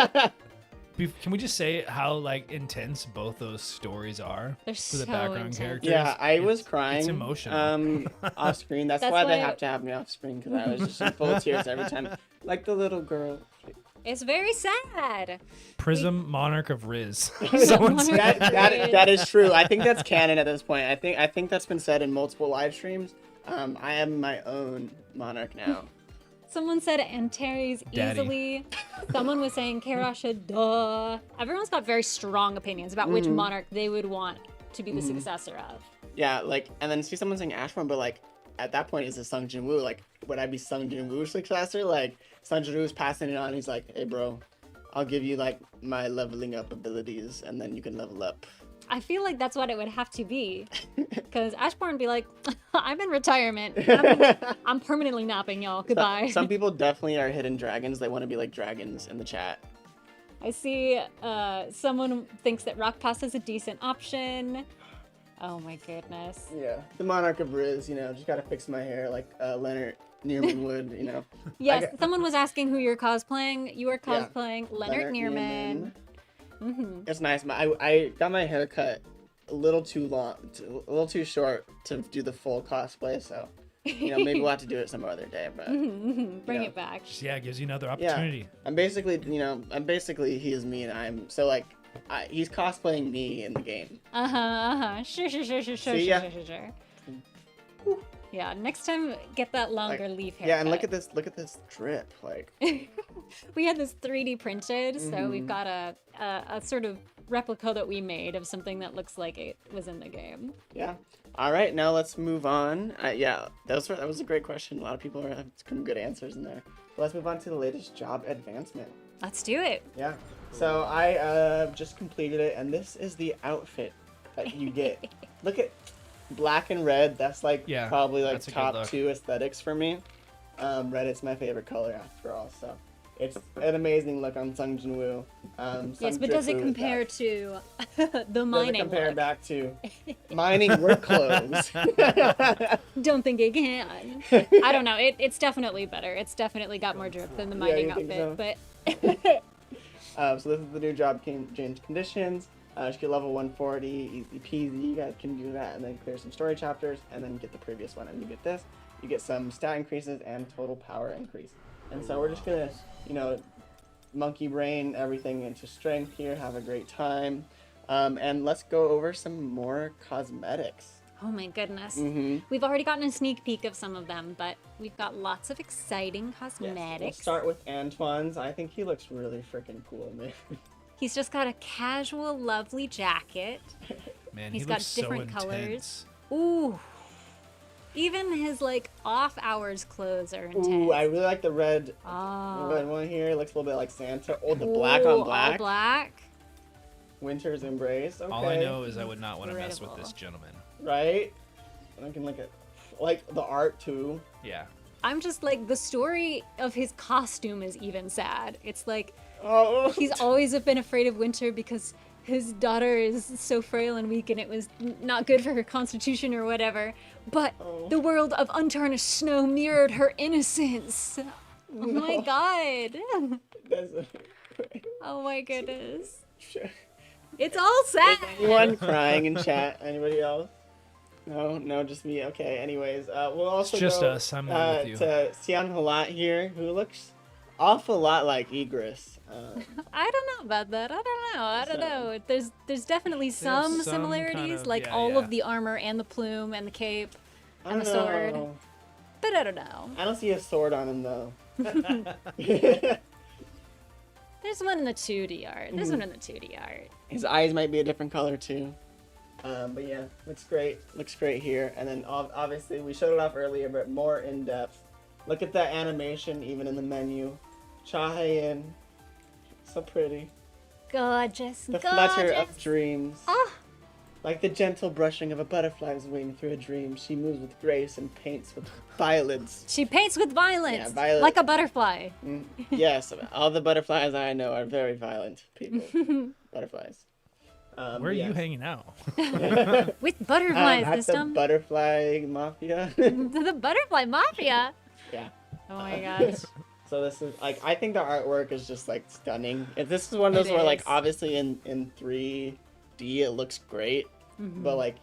can we just say how like intense both those stories are They're for the so background intense. characters? Yeah, I was It's- crying. It's emotional. Off screen. That's That's why they why- have to have me off screen because I was just in full tears every time, like the little girl. It's very sad. Prism, Monarch of Riz. Someone said. That is true. I think that's canon at this point. I think that's been said in multiple live streams. I am my own monarch now. Someone said Antares Daddy. easily. Someone was saying Kirasha, duh. Everyone's got very strong opinions about which monarch they would want to be the successor of. Yeah, like, and then see someone saying Ashburn, but like, at that point, is it Sung Jin Woo? Like, would I be Sung Jin Woo's successor? Like, Sung Jin Woo's passing it on. He's like, hey, bro, I'll give you like my leveling up abilities, and then you can level up. I feel like that's what it would have to be. Because Ashbourne would be like, I'm in retirement. I'm permanently napping, y'all. Goodbye. Some people definitely are hidden dragons. They want to be like dragons in the chat. I see someone thinks that Rock Pasta is a decent option. Oh my goodness. Yeah, the Monarch of Riz. You know, just gotta fix my hair like Leonard Nearman would. You know. Yes, someone was asking who you're cosplaying. You are cosplaying Leonard Nearman. It's nice. I got my hair cut a little too long, a little too short to do the full cosplay. So, you know, maybe we'll have to do it some other day. But Bring Yeah. it back. Yeah, it gives you another yeah, opportunity. I'm basically, he is me, and I'm so like, he's cosplaying me in the game. Sure. See ya. Yeah, next time get that longer leaf haircut. Yeah, and look at this drip, like. We had this 3D printed, so we've got a sort of replica that we made of something that looks like it was in the game. Yeah. All right, now let's move on. Yeah, that was a great question. A lot of people have some good answers in there. Let's move on to the latest job advancement. Let's do it. Yeah. So I just completed it, and this is the outfit that you get. Look at black and red. That's like Yeah, probably like that's a good top look. 2 aesthetics for me. Red is my favorite color after all. So it's an amazing look on Sung Jin Woo. Yes, but does it compare to the mining Does it compare look? back to mining work clothes? Don't think it can. I don't know. It's definitely better. It's definitely got more drip than the mining you think outfit, so? but So this is the new job change conditions. Just get level 140, easy peasy. You guys can do that, and then clear some story chapters, and then get the previous one, and you get this. You get some stat increases and total power increase. And so we're just gonna, monkey brain everything into strength here. Have a great time, and let's go over some more cosmetics. oh my goodness. Mm-hmm. We've already gotten a sneak peek of some of them, but we've got lots of exciting Yes. cosmetics. We'll start with Antoine's. I think he looks really freaking cool, man. He's just got a casual, lovely jacket. Man, He's he got looks so different colors. intense. Ooh. Even his off hours clothes are intense. Ooh, I really like the red. Oh. The red one here looks a little bit like Santa. Oh, the black on Ooh, black. All black. Winter's Embrace. Okay. All I know is I would not want to mess with Incredible. this gentleman. Right? I can look at like the art too. Yeah. I'm just like, the story of his costume is even sad. It's like, Oh. he's always been afraid of winter because his daughter is so frail and weak and it was not good for her constitution or whatever. But the world of untarnished snow mirrored her innocence. Oh my god. That's- Oh my goodness. Sure. It's all sad. Anyone crying in chat? Anybody else? No, just me. Okay. Anyways, we'll also just go, us. I'm not with you. to Xian Halat here, who looks awful lot like Egress. I don't know about that. I don't So- know. There's definitely some some similarities, kind of- like yeah, all yeah. of the armor and the plume and the cape I and the don't sword. know. But I don't know. I don't see a sword on him though. There's one in the 2D art. There's one in the 2D art. His eyes might be a different color too. But yeah, looks great. Looks great here. And then obviously we showed it off earlier, but more in depth. Look at that animation even in the menu. Chahayan. So pretty. Gorgeous. The gorgeous. flutter of dreams. Ah. Like the gentle brushing of a butterfly's wing through a dream, she moves with grace and paints with violence. She paints with violence. Yeah, violet. Like a butterfly. Yes, all the butterflies I know are very violent people. Butterflies. Where are you hanging out? With butterflies At this the time. butterfly mafia. The butterfly mafia. Yeah. Oh my gosh. So this is like, I think the artwork is just like stunning. If this is one of those It where like is. obviously in 3D it looks great, but like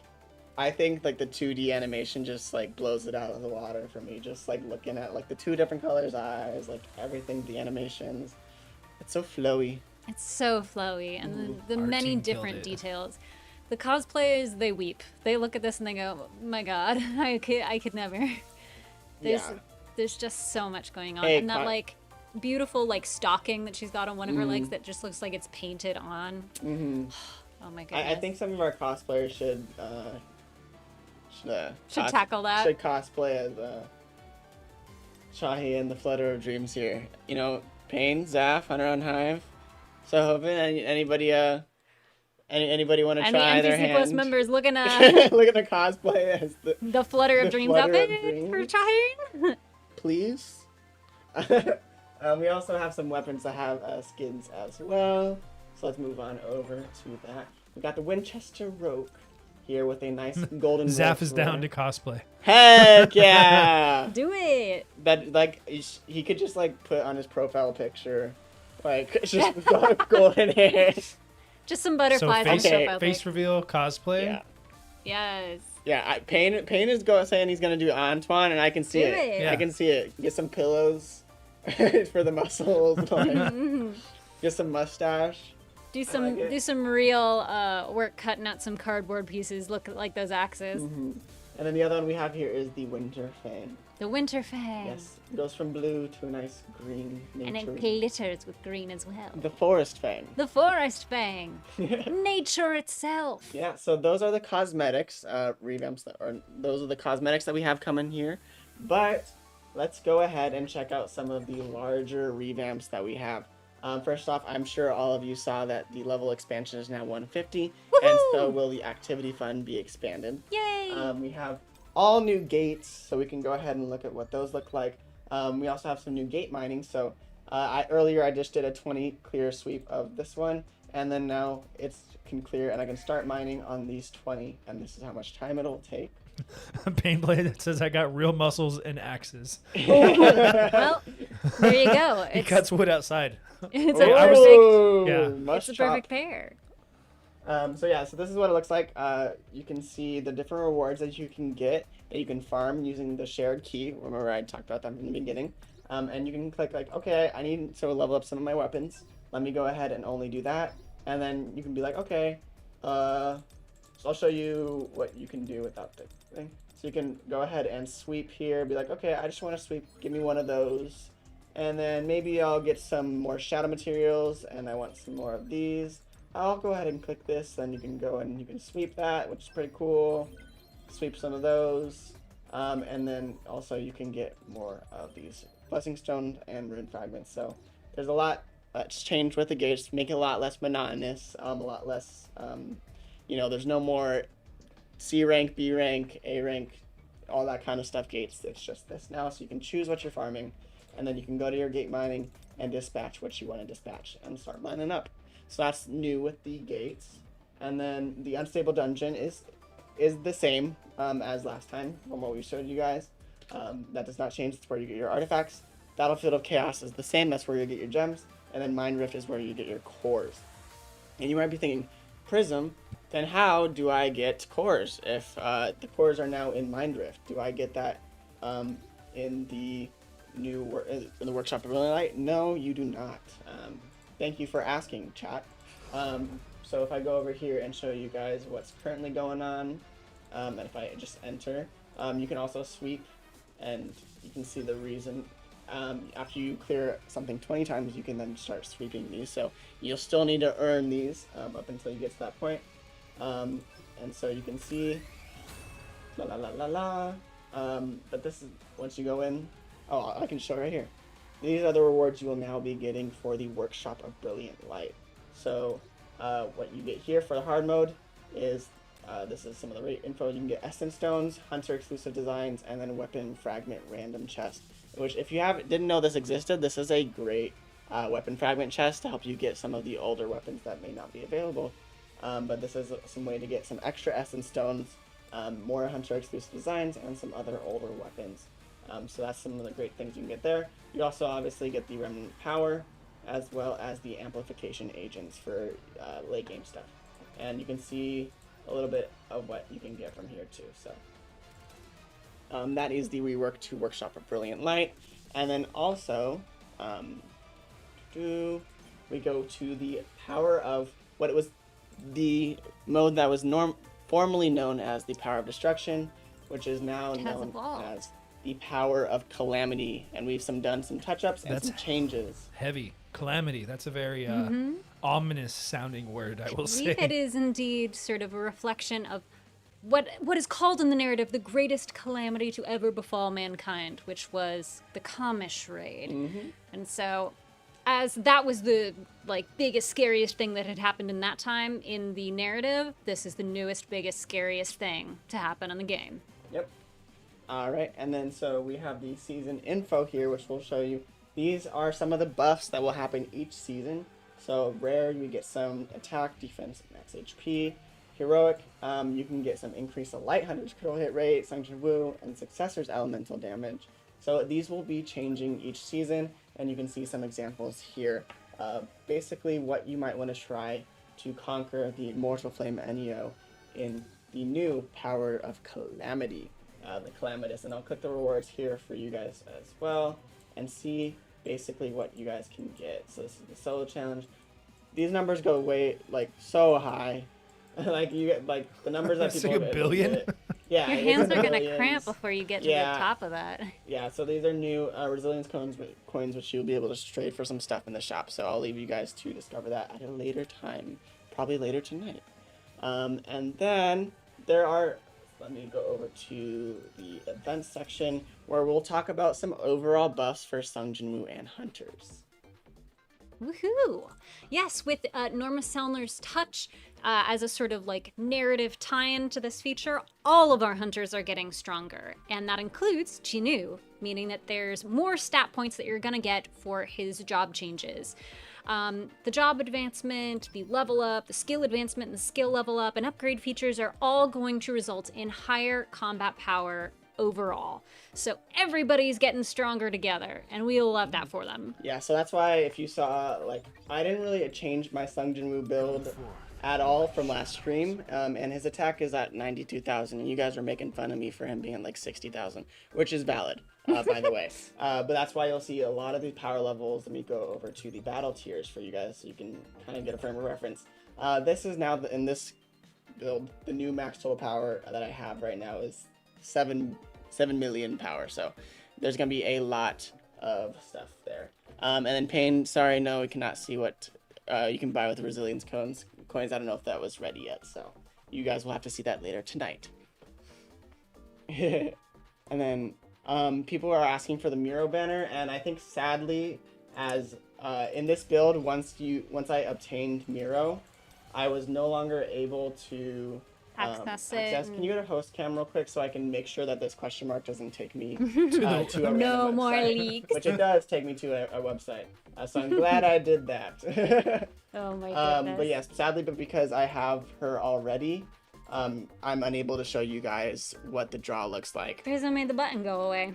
I think like the 2D animation just like blows it out of the water for me. Just like looking at like the two different colors, eyes, like everything, the animations. It's so flowy. It's so flowy, and the Our many team killed different it. details. The cosplayers, they weep. They look at this and they go, "My God, I could never." Yeah. There's just so much going on, Hey, and that like beautiful like stocking that she's got on one of her legs that just looks like it's painted on. Mm-hmm. Oh my goodness. I think some of our cosplayers should tackle that. Should cosplay as Shahi and the Flutter of Dreams here. You know, Pain, Zaf, Hunter on Hive. So hoping anybody anybody want to Any try their NPC Plus hand? members looking at Look at the cosplay as the Flutter of The Dreams Flutter of outfit Dreams. for Shaheen. please. We also have some weapons that have skins as well. So let's move on over to that. We got the Winchester Rogue here with a nice golden. Zaf is sword. down to cosplay. Heck yeah! Do it. That like he could just like put on his profile picture, like just golden hair. Just some So butterflies on face, the profile face pic. reveal cosplay. Yeah, Yes. yeah. Payne is saying he's gonna do Antoine, and I can see Do it. it. Yeah. I can see it. Get some pillows for the muscles. Like, get some mustache. Do some like it. do some real work cutting out some cardboard pieces. Look like those axes. And then the other one we have here is the Winter Fang. The winter fang. Yes, it goes from blue to a nice green And nature. it glitters with green as well. The Forest Fang. The forest fang. Nature itself. Yeah, so those are the cosmetics, revamps those are the cosmetics that we have coming here. But let's go ahead and check out some of the larger revamps that we have. First off, I'm sure all of you saw that the level expansion is now 150, and so will the activity fund be expanded. Yay! We have all new gates, so we can go ahead and look at what those look like. We also have some new gate mining, so earlier I just did a 20 clear sweep of this one, and then now it can clear and I can start mining on these 20, and this is how much time it'll take. Painblade that says I got real muscles and axes. Well, there you go. He cuts wood outside. It's Yeah, a I was- perfect. Yeah. Must It's a chop. perfect pair. So this is what it looks like. You can see the different rewards that you can get that you can farm using the shared key. Remember I talked about that from the beginning. And you can click like, okay, I need to level up some of my weapons. Let me go ahead and only do that. And then you can be like, okay, so I'll show you what you can do without the thing. So you can go ahead and sweep here. Be like, okay, I just want to sweep. Give me one of those. And then maybe I'll get some more shadow materials, and I want some more of these. I'll go ahead and click this, then you can go and you can sweep that, which is pretty cool. Sweep some of those. And then also you can get more of these blessing stones and rune fragments. So there's a lot that's changed with the gates, make it a lot less monotonous, a lot less, there's no more C rank, B rank, A rank, all that kind of stuff gates. It's just this now, so you can choose what you're farming, and then you can go to your gate mining and dispatch what you want to dispatch and start mining up. So that's new with the gates. And then the unstable dungeon is the same as last time from what we showed you guys. That does not change. It's where you get your artifacts. Battlefield of Chaos is the same. That's where you get your gems. And then Mind Rift is where you get your cores. And you might be thinking, Prism, then how do I get cores if the cores are now in Mind Rift? Do I get that in the in the Workshop of Brilliant Light? No, you do not. Thank you for asking, chat. So if I go over here and show you guys what's currently going on, and if I just enter, you can also sweep, and you can see the reason. After you clear something 20 times, you can then start sweeping these. So you'll still need to earn these up until you get to that point. And so you can see, la la la la la. But this is once you go in. Oh, I can show right here. These are the rewards you will now be getting for the Workshop of Brilliant Light. So what you get here for the hard mode is this is some of the rate info. You can get Essence Stones, Hunter exclusive designs, and then Weapon Fragment random chest. Which, if you didn't know this existed, this is a great weapon fragment chest to help you get some of the older weapons that may not be available. But this is some way to get some extra Essence Stones, more Hunter exclusive designs, and some other older weapons. So that's some of the great things you can get there. You also obviously get the Remnant Power, as well as the Amplification Agents for late game stuff. And you can see a little bit of what you can get from here too. So. That is the rework to Workshop of Brilliant Light. And then also, we go to the power of what it was, the mode that was formerly known as the Power of Destruction, which is now known as the Power of Calamity. And we've done some touch-ups and some changes. Heavy. Calamity. That's a very ominous sounding word, I will say. It is indeed sort of a reflection of what is called in the narrative the greatest calamity to ever befall mankind, which was the Kamish raid. And so, as that was the biggest, scariest thing that had happened in that time in the narrative, this is the newest, biggest, scariest thing to happen in the game. Yep. All right, and then so we have the season info here, which we'll show you. These are some of the buffs that will happen each season. So rare, you get some attack, defense, max HP. Heroic, you can get some increase of Light Hunter's critical hit rate, Sanction Wu, and Successor's elemental damage. So these will be changing each season, and you can see some examples here. Basically what you might want to try to conquer the Mortal Flame Neo in the new Power of Calamity, the Calamitous. And I'll click the rewards here for you guys as well, and see basically what you guys can get. So this is the solo challenge. These numbers go way, so high. You get the numbers that people get. A billion? Yeah. Your hands are gonna cramp before you get to the top of that. Yeah, so these are new resilience coins which you'll be able to trade for some stuff in the shop. So I'll leave you guys to discover that at a later time, probably later tonight. And then there are, let me go over to the events section where we'll talk about some overall buffs for Sung Jinwoo and Hunters. Woohoo! Yes, with Norma Selner's touch as a sort of narrative tie-in to this feature, all of our hunters are getting stronger, and that includes Jinwoo, meaning that there's more stat points that you're gonna get for his job changes. The job advancement, the level up, the skill advancement, and the skill level up, and upgrade features are all going to result in higher combat power overall. So everybody's getting stronger together, and we love that for them. Yeah, so that's why if you saw, I didn't really change my Sung Jinwoo build at all from last stream, and his attack is at 92,000, and you guys are making fun of me for him being at 60,000, which is valid, by the way. But that's why you'll see a lot of these power levels. Let me go over to the battle tiers for you guys so you can kind of get a frame of reference. This is now, in this build, the new max total power that I have right now is 7 million power, so there's gonna be a lot of stuff there. And then Pain, sorry, no, we cannot see what you can buy with the resilience coins. I don't know if that was ready yet, so you guys will have to see that later tonight. And then people are asking for the Miro banner, and I think sadly, as in this build, once I obtained Miro, I was no longer able to access. Can you go to host cam real quick so I can make sure that this question mark doesn't take me to a no more leaks, which it does take me to a website. So I'm glad I did that. Oh my goodness. But yes, sadly, but because I have her already, I'm unable to show you guys what the draw looks like. Prism made the button go away.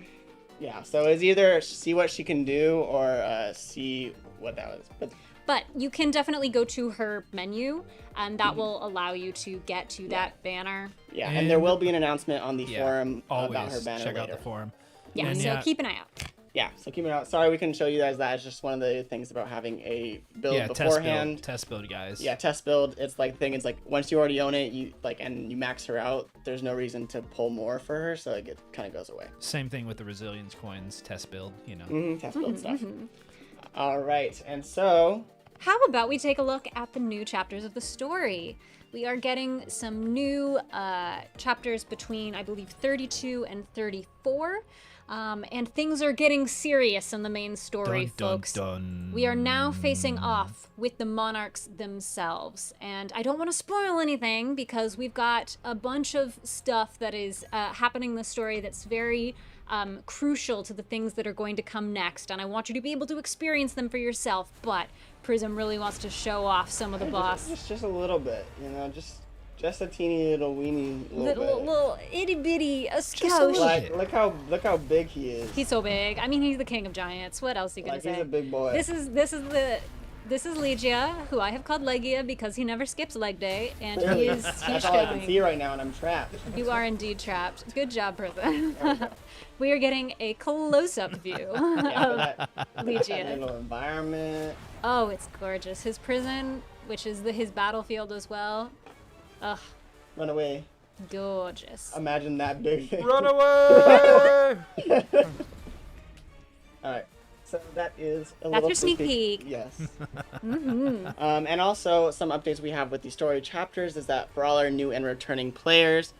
Yeah, so it's either see what she can do or see what that was. But you can definitely go to her menu, and that will allow you to get to that banner. Yeah, and there will be an announcement on the forum always about her banner check later. out the forum. Yeah, And so keep an eye out. Yeah, so keep it out. Sorry we couldn't show you guys that. It's just one of the things about having a build beforehand. Test build, guys. Yeah, test build. It's like thing. It's like once you already own it, you like and you max her out. There's no reason to pull more for her, so it kind of goes away. Same thing with the resilience coins test build. You know. Test build stuff. All right, and so How about we take a look at the new chapters of the story? We are getting some new chapters between, I believe, 32 and 34. And things are getting serious in the main story, folks. We are now facing off with the monarchs themselves. And I don't want to spoil anything because we've got a bunch of stuff that is happening in the story that's very crucial to the things that are going to come next. And I want you to be able to experience them for yourself. But Prism really wants to show off some of the boss. Just a little bit, you know, just a teeny little weeny little itty bitty a skosh. Like look how big he is. He's so big. I mean, he's the king of giants. What else are you gonna say? He's a big boy. This is Legia, who I have called Legia because he never skips leg day, and he's That's all I can see right now, and I'm trapped. You are indeed trapped. Good job, Prism. We are getting a close-up view of That Legia. little environment. Oh, it's gorgeous. His prison, which is his battlefield as well. Ugh, Run away. gorgeous. Imagine that big thing. Run away! All right. So that is a That's little your sneak peek. Yes. And also some updates we have with the story chapters is that for all our new and returning players,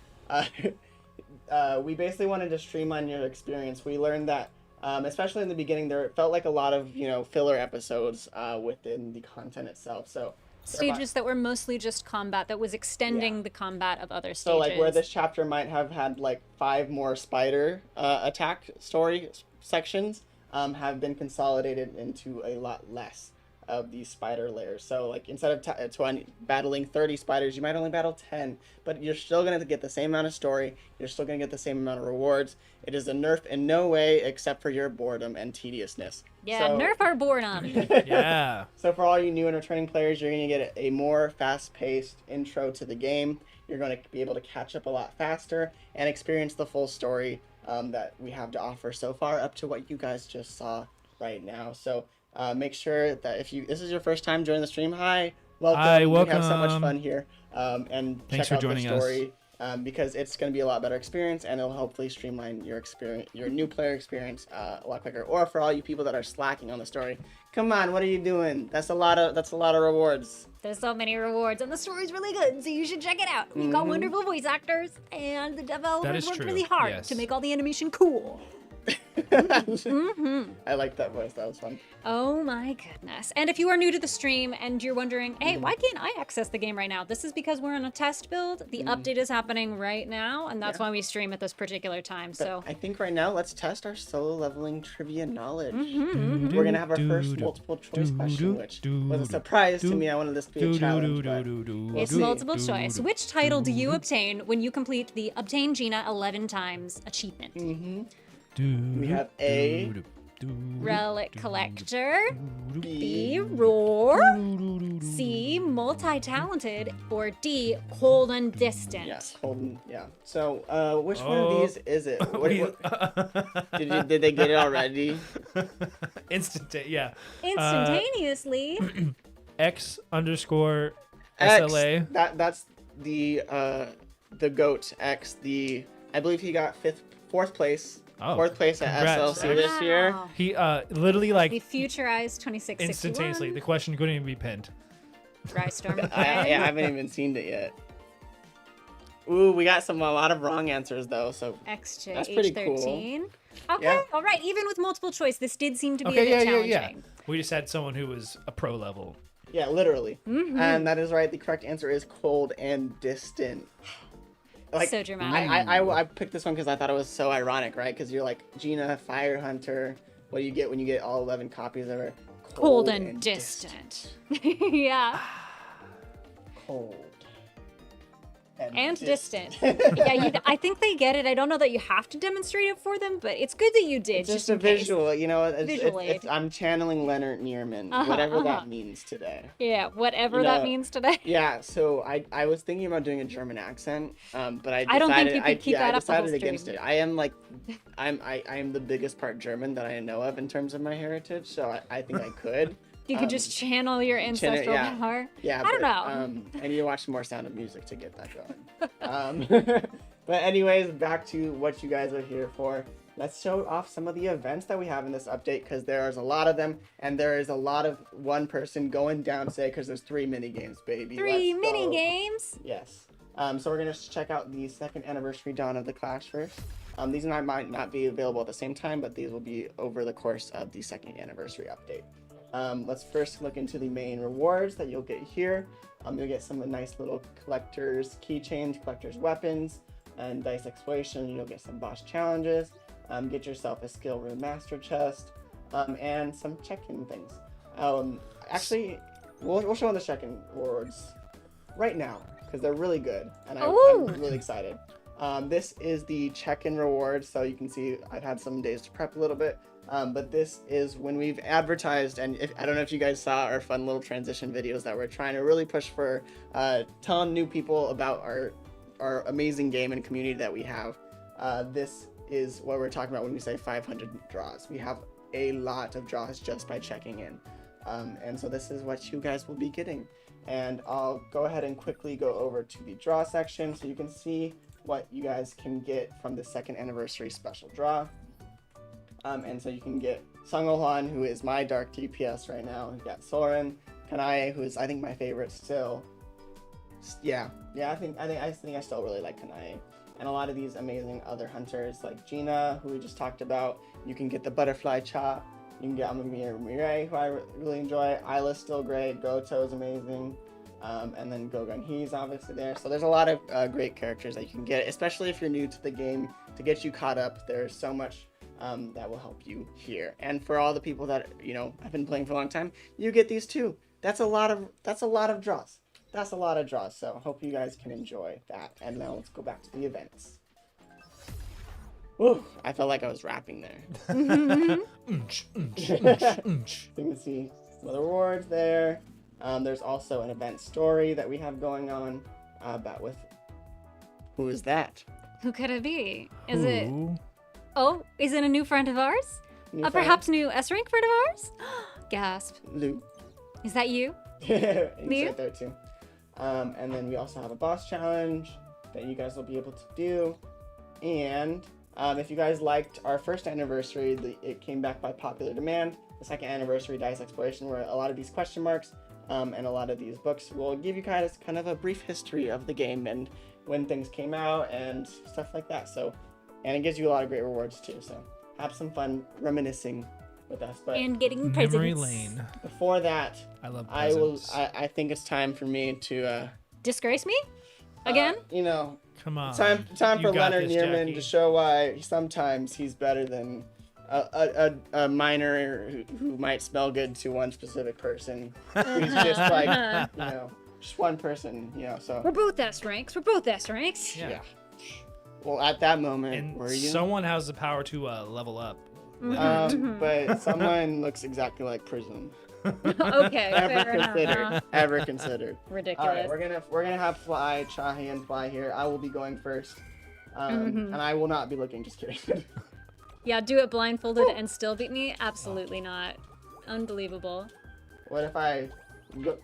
we basically wanted to streamline your experience. We learned that, especially in the beginning, there felt like a lot of filler episodes within the content itself. So Stages that were mostly just combat, that was extending the combat of other stages. So like where this chapter might have had like 5 more spider attack story sections have been consolidated into a lot less of these spider layers. So like instead of battling 30 spiders, you might only battle 10, but you're still going to get the same amount of story. You're still going to get the same amount of rewards. It is a nerf in no way except for your boredom and tediousness. Yeah, nerf our boredom. Yeah. So for all you new and returning players, you're going to get a more fast-paced intro to the game. You're going to be able to catch up a lot faster and experience the full story that we have to offer so far, up to what you guys just saw right now. So make sure that if this is your first time joining the stream, welcome. Hi, welcome. We have so much fun here. And Thanks check for out joining the story because it's going to be a lot better experience, and it'll hopefully streamline your experience, your new player experience a lot quicker. Or for all you people that are slacking on the story, come on, what are you doing? That's a lot of rewards. There's so many rewards, and the story's really good, so you should check it out. We've got wonderful voice actors, and the developers worked really hard to make all the animation cool. I like that voice. That was fun. Oh my goodness. And if you are new to the stream and you're wondering, hey, why can't I access the game right now? This is because we're on a test build. The update is happening right now, and that's why we stream at this particular time. So I think right now, let's test our solo leveling trivia knowledge. We're going to have our first multiple choice question, which was a surprise to me. I wanted this to be a challenge. It's multiple choice. Which title do you obtain when you complete the Obtain Gina 11 times achievement? We have A, Relic Collector, B, Roar, C, Multi-Talented, or D, Cold and Distant. Yes, Holden. Yeah. So, which one of these is it? Did they get it already? Yeah. Instantaneously. X _ X, SLA. That's the GOAT X. I believe he got 4th place. Oh, 4th place at congrats. SLC this year. He literally like The Futurized 2661. instantaneously. The question couldn't even be pinned. Dry Storm. I haven't even seen it yet. Ooh, we got a lot of wrong answers though. So XJ that's pretty H13. cool. Okay, Yeah. all right. Even with multiple choice, this did seem to be a bit challenging. We just had someone who was a pro level. Yeah, literally. And that is right. The correct answer is Cold and Distant. Like, So dramatic. I picked this one because I thought it was so ironic, right? Because you're like Gina, Fire Hunter. What do you get when you get all 11 copies of her? Cold and distant. Yeah. Cold. And distant. Yeah, I think they get it. I don't know that you have to demonstrate it for them, but it's good that you did. It's just in a case. visual, you know. Visual aid. I'm channeling Leonard Nierman, whatever that means today. Yeah, whatever You that know, mean today. Yeah, so I was thinking about doing a German accent, but I decided I don't think you could keep that up the whole decided against stream. it. I am like, I am the biggest part German that I know of in terms of my heritage, so I think I could. You could just channel your ancestral yeah. power. Yeah, I don't know. I need to watch some more Sound of Music to get that going. But anyways, back to what you guys are here for. Let's show off some of the events that we have in this update, because there's a lot of them, and there is a lot of one person going down today because there's 3 mini games, baby. Three Let's mini go. games. Yes. So we're gonna check out the 2nd anniversary Dawn of the Clash first. These might not be available at the same time, but these will be over the course of the 2nd anniversary update. Let's first look into the main rewards that you'll get here. You'll get some nice little collector's keychains, collector's weapons, and dice exploration. You'll get some boss challenges. Get yourself a skill room master chest, and some check-in things. Actually, we'll show on the check-in rewards right now because they're really good, and I'm really excited. This is the check-in reward, so you can see I've had some days to prep a little bit. But this is when we've advertised, and I don't know if you guys saw our fun little transition videos that we're trying to really push for telling new people about our amazing game and community that we have. This is what we're talking about when we say 500 draws. We have a lot of draws just by checking in. And so this is what you guys will be getting. And I'll go ahead and quickly go over to the draw section so you can see what you guys can get from the 2nd anniversary special draw. And so you can get Sung Ohan, who is my dark DPS right now. You got Soren, Kanae, who is I think my favorite still. I think I still really like Kanae. And a lot of these amazing other hunters like Gina, who we just talked about. You can get the Butterfly Chop. You can get Miro, who I really enjoy. Isla's still great. Goto's amazing. And then Gogun He's obviously there. So there's a lot of great characters that you can get, especially if you're new to the game. To get you caught up, there's so much that will help you here. And for all the people that have been playing for a long time, you get these too. That's a lot of draws. That's a lot of draws. So hope you guys can enjoy that. And now let's go back to the events. Woo! I felt like I was rapping there. You can see some of the rewards there. There's also an event story that we have going on about with. Who is that? Who could it be? Is it? Oh, is it a new friend of ours? Perhaps new S-rank friend of ours? Gasp. Lou. Is that you? He's right there too. And then we also have a boss challenge that you guys will be able to do. And if you guys liked our 1st anniversary, it came back by popular demand. The 2nd anniversary dice exploration, where a lot of these question marks and a lot of these books will give you guys kind of a brief history of the game and when things came out and stuff like that. So, and it gives you a lot of great rewards too. So have some fun reminiscing with us. But And getting Memory presents. lane. before that, I love I presents. I think it's time for me to Disgrace me? Again? Come on. time You for got Leonard this, Nierman Jackie. to show why sometimes he's better than a miner who might smell good to one specific person. He's just like just one person. So We're both S-ranks. We're both S-ranks. Yeah. Well, at that moment, And were you? someone has the power to level up. But someone looks exactly like Prism. Okay, fair enough. huh? Ever considered. Ridiculous. All right, we're gonna have Chahi and Fly here. I will be going first, and I will not be looking. Just kidding. Yeah, do it blindfolded and still beat me? Absolutely not. Unbelievable. What if I look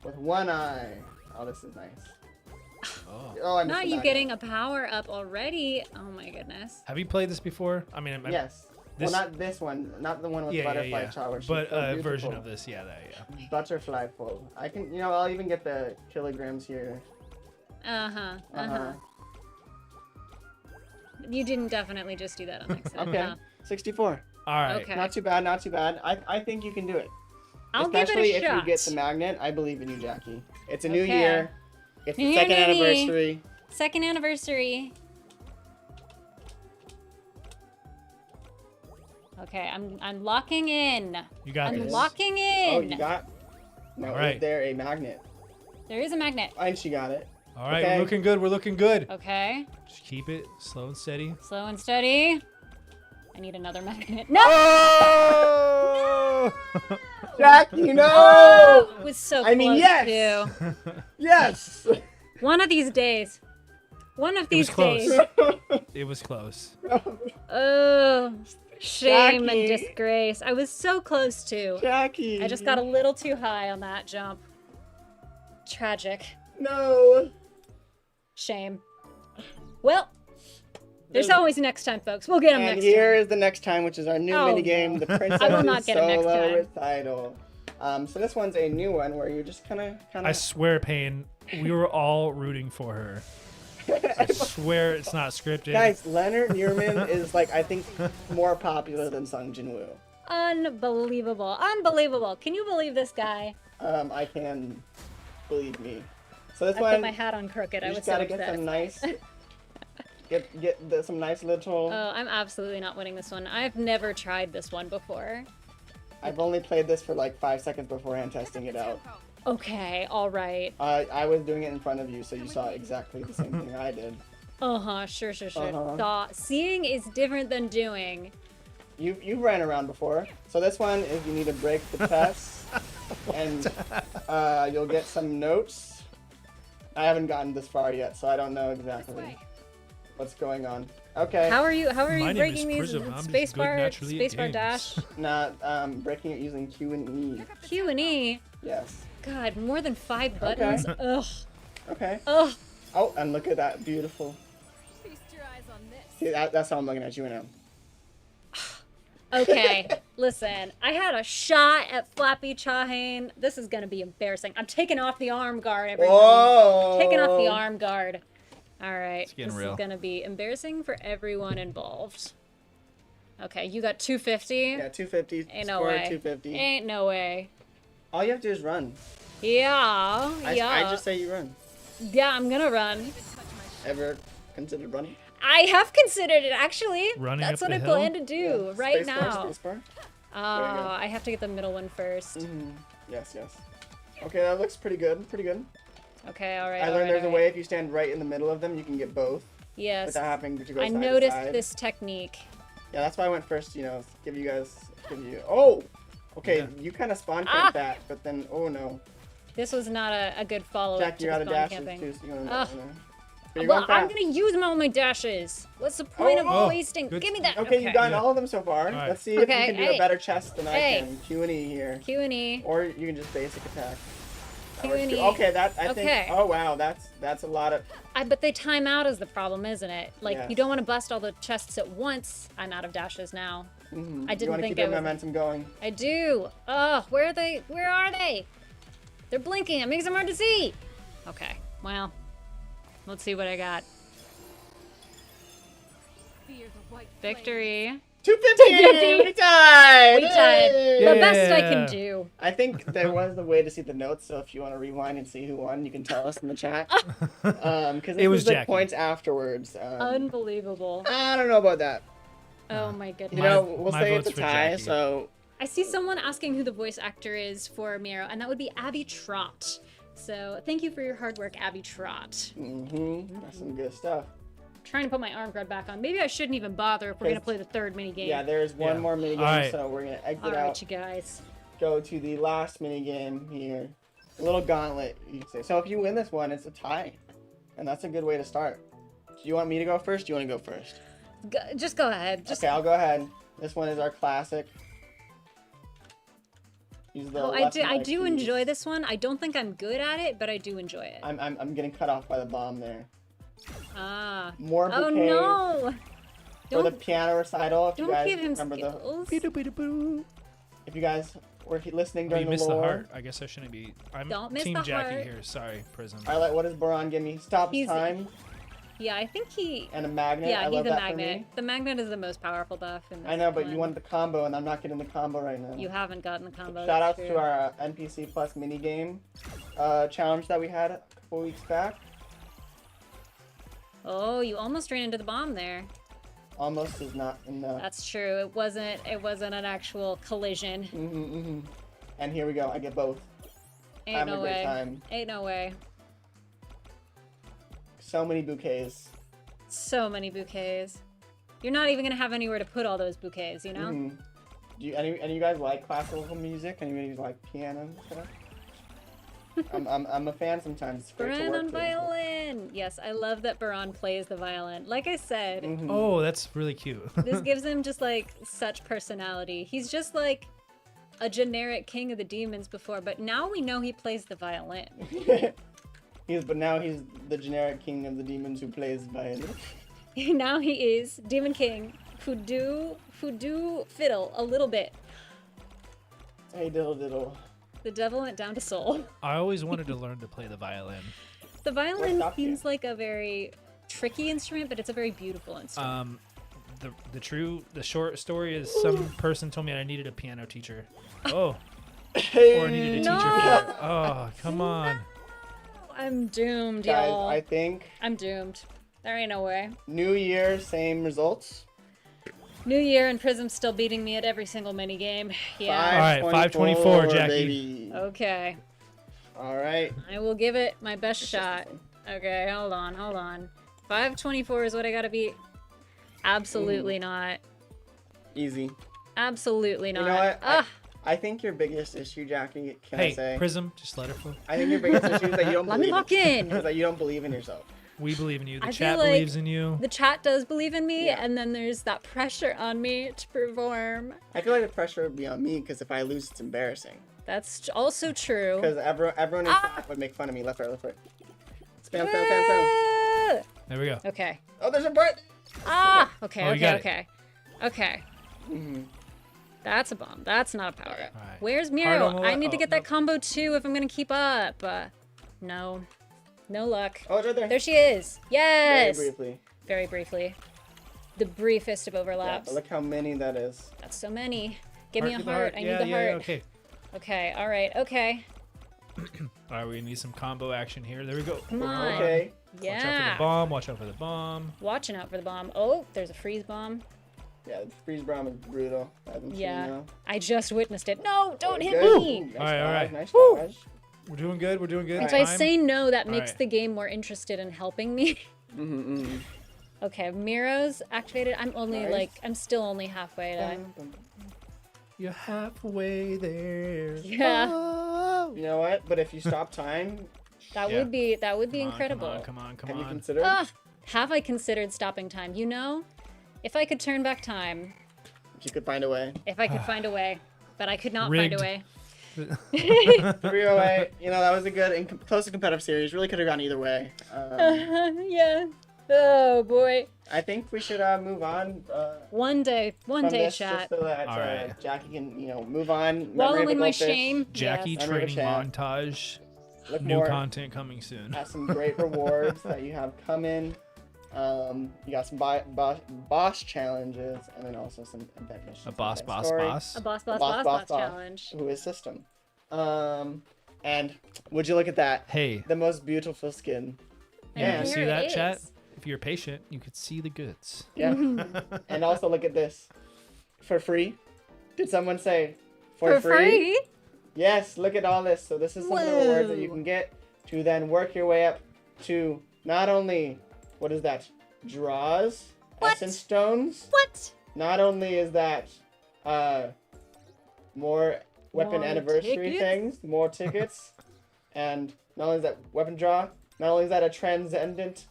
with one eye? Oh, this is nice. Oh, I missed Not the you magnet. getting a power up already. Oh my goodness. Have you played this before? I mean, Yes. This- Well, not this one, not the one with butterfly chop. But a version of this, yeah. Butterfly full. I can, I'll even get the kilograms here. You didn't definitely just do that on accident. Okay, huh? 64. All right. Okay. Not too bad, not too bad. I think you can do it. I'll give Especially it a if shot. you get the magnet. I believe in you, Jackie. It's a new Okay. year. It's the New 2nd year, new me. anniversary. 2nd anniversary. Okay, I'm locking in. You got I'm this. locking in. Oh, you got? No, All right. is there a magnet? There is a magnet. And she got it. All right, Okay. we're looking good. We're looking good. Okay. Just keep it slow and steady. Slow and steady. I need another magnet. No! Oh! Jackie, no! Oh, it was so I mean, close, yes! too. Yes! One of these days. One of It was these close. days. It was close. Oh, shame Jackie. and disgrace. I was so close to. Jackie. I just got a little too high on that jump. Tragic. No. Shame. Well, there's always next time, folks. We'll get him And next here time. is the next time, which is our new Oh, minigame, no. the Princess I will not get him next Solo time. Recital. So this one's a new one where you're just kind I of. swear, Payne, we were all rooting for her. I swear it's not scripted. Guys, Leonard Newman is like I think more popular than Sung Jin-woo. Unbelievable. Unbelievable. Can you believe this guy? I can believe me. So this I one, put my hat on crooked. I you was just so gotta get upset. some nice, some nice little. Oh, I'm absolutely not winning this one. I've never tried this one before. I've only played this for like 5 seconds beforehand testing it out. Okay, all right. I was doing it in front of you, so you saw exactly the same thing I did. Uh-huh, sure. Uh-huh. Seeing is different than doing. You ran around before. So this one is you need to break the chest, and you'll get some notes. I haven't gotten this far yet, so I don't know exactly what's going on. Okay. How are you My name breaking is these Prism. I'm just good spacebar naturally at games. dash? Not breaking it using Q and E. Q and E? Yes. God, more than 5 buttons? Ugh. Okay. Ugh. Oh, and look at that, beautiful. Feast your eyes on this. See, that's how I'm looking at you now. Okay, listen. I had a shot at Flappy Chahane. This is gonna be embarrassing. I'm taking off the arm guard, everybody. Whoa! Taking off the arm guard. All right, getting this real. is gonna be embarrassing for everyone involved. Okay, you got 250. Yeah, 250. Ain't no Score way. 250. Ain't no way. All you have to do is run. Yeah, yeah. I just say you run. Yeah, I'm gonna run. Ever considered running? I have considered it, actually. Running That's up what the I hill? plan to do right Spacebar, now. Spacebar. I have to get the middle one first. Yes, yes. Okay, that looks pretty good. Pretty good. Okay, all right. I all learned right, there's a all way right. if you stand right in the middle of them, you can get both Yes. without having to go I side to noticed side. this technique. Yeah, that's why I went first. You know, give you. Oh, okay. Yeah. You kind of spawn camped Ah! that, but then oh no, This was not a good follow-up Jack, to you're the out of spawn dashes camping. too. So you want Ugh. But you're Well, going I'm fast. gonna use all my dashes. What's the point Oh. of wasting? good. Give me that. Okay, you've gotten Yeah. all of them so far. Alright. Let's see if Okay, you can do hey. a better chest than I Hey. can. Q and E here, Q and E. or you can just basic attack. That Q works and too. E. Okay, that I Okay. think. Oh wow, that's a lot of. But they time out is the problem, isn't it? Like Yes. you don't want to bust all the chests at once. I'm out of dashes now. I You didn't want to think keep I your was. momentum going. I do. Ugh, where are they? Where are they? They're blinking. It makes them hard to see. Okay. Well, let's see what I got. Fear the white flame. Victory. 250. We tied. We tied. Yay! The best I can Yeah. do. I think there was a way to see the notes, so if you want to rewind and see who won, you can tell us in the chat. Because It was the Jackie. points afterwards. Unbelievable. I don't know about that. Oh my goodness. You know, we'll my say it's a vote's for tie. Jackie. So I see someone asking who the voice actor is for Miro, and that would be Abby Trott. So thank you for your hard work, Abby Trott. that's some good stuff. Trying to put my arm guard back on. Maybe I shouldn't even bother if we're gonna play the third mini game. Yeah, there's one Yeah. more minigame, Alright. so we're gonna exit All out. right, you guys. Go to the last minigame here. A little gauntlet, you could say. So if you win this one, it's a tie, and that's a good way to start. Do you want me to go first? Do you want to go first? Just go ahead. Just. Okay, I'll go ahead. This one is our classic. Use the Oh, left I and do right keys. enjoy this one. I don't think I'm good at it, but I do enjoy it. I'm getting cut off by the bomb there. Ah. More Oh bouquet no! for the Don't piano recital. If you don't guys give him remember skills. if you guys were listening Oh, during you the missed the lore. heart. I guess I shouldn't be. I'm Don't miss Team the Jackie heart. here. Sorry, Prism. I like. What does Boron give me? Stops He's- time Yeah, I think he. and a magnet. Yeah, I he's love a that magnet. for me. The magnet is the most powerful buff in this I know, but you one. wanted the combo, and I'm not getting the combo right now. You haven't gotten the combo. Shout that's out true. to our NPC Plus minigame challenge that we had a couple weeks back. Oh, you almost ran into the bomb there. Almost is not enough. That's true. It wasn't an actual collision. And here we go. I get both. Ain't Having no a great way. time. Ain't no way. So many bouquets. So many bouquets. You're not even gonna have anywhere to put all those bouquets, you know? Do you, any of you guys like classical music? Any of you like piano and stuff? I'm a fan sometimes. It's great to Baran work on with. violin. Yes, I love that Baran plays the violin. Like I said, Oh, that's really cute. this gives him just like such personality. He's just like a generic king of the demons before, but now we know he plays the violin. But now he's the generic king of the demons who plays violin. Now he is Demon King who do fiddle a little bit. Hey diddle diddle. The devil went down to soul. I always wanted to learn to play the violin. The violin stopped you? seems like a very tricky instrument, but it's a very beautiful instrument. The short story is some person told me I needed a piano teacher. Oh. Hey, Or I needed a teacher No. for it. Oh, come on. I'm doomed, guys, y'all. I think I'm doomed. There ain't no way. New Year, same results. New Year and Prism's still beating me at every single mini game. Yeah. All right, 524, Jackie. Baby. Okay. All right. I will give it my best shot. Okay, hold on. 524 is what I gotta beat. Absolutely not. Easy. Absolutely not. You know what? Ah, I think your biggest issue, Jackie, can I Hey, say? Prism, just let her flow. I think your biggest issue is that you don't let me believe lock in. is that you don't believe in yourself. We believe in you. The I chat feel like believes in you. The chat does believe in me, Yeah. and then there's that pressure on me to perform. I feel like the pressure would be on me because if I lose, it's embarrassing. That's also true. Because everyone in chat would make fun of me left, right, left, right. Spam, spam, spam, spam. Ah! There we go. Okay. Oh, there's a bird. Ah. Okay. Oh, you Okay. got it. Okay. Okay. That's a bomb. That's not a power. Okay. All right. Where's Hard Miro? on the I left. need to Oh, get that nope. combo too if I'm gonna keep up. No. No luck. Oh, it's right there. There she is. Yes. Very briefly. Very briefly. The briefest of Yeah, overlaps. but look how many that is. That's so many. Give me a Give the heart. I need yeah, the yeah, heart. okay. Okay. All right. Okay. All right, we're gonna need some combo action here. There we go. Come on. Okay. Watch out for Yeah. the bomb. Watch out for the bomb. Watching out for the bomb. Oh, there's a freeze bomb. Yeah, the freeze bomb is brutal. I haven't seen Yeah. now. I just witnessed it. No, don't hit Good. me. Nice All right, all dodge, right. Nice Woo. dodge. We're doing good. We're doing good. If I Time. say no, that makes right. the game more interested in helping me. Okay, Miro's activated. I'm only Nice. I'm still only halfway to. You're halfway there. Yeah, Oh. You know what? But if you stop time, that Yeah. would be Come incredible. on, come on, come have you on. considered? Have I considered stopping time? You know, if I could turn back time, If you could find a way. if I could find a way, but I could not Rigged. find a way. 308. You know, that was a good and close to competitive series. Really could have gone either way. Yeah. Oh boy. I think we should move on. One day, From this, chat. just so that All right. Jackie can, move on. Wallow Memory of a in my goldfish. shame. Jackie Yes. Remember to training chat. montage. Look New more content coming soon. at some great rewards that you have coming. You got some boss challenges, and then also some event missions. A boss, event boss, story. boss. A boss Boss challenge. Who is system? And would you look at that? Hey, The most beautiful skin. And And you here see that, it chat? is. If you're patient, you could see the goods. yeah. And also look at this. For free. Did someone say For free? Yes, look at all this. So this is some of the rewards that you Whoa. can get to then work your way up to not only, what is that? Draws, What? essence stones. What? Not only is that more weapon More anniversary tickets? things, more tickets, and not only is that weapon draw, not only is that a transcendent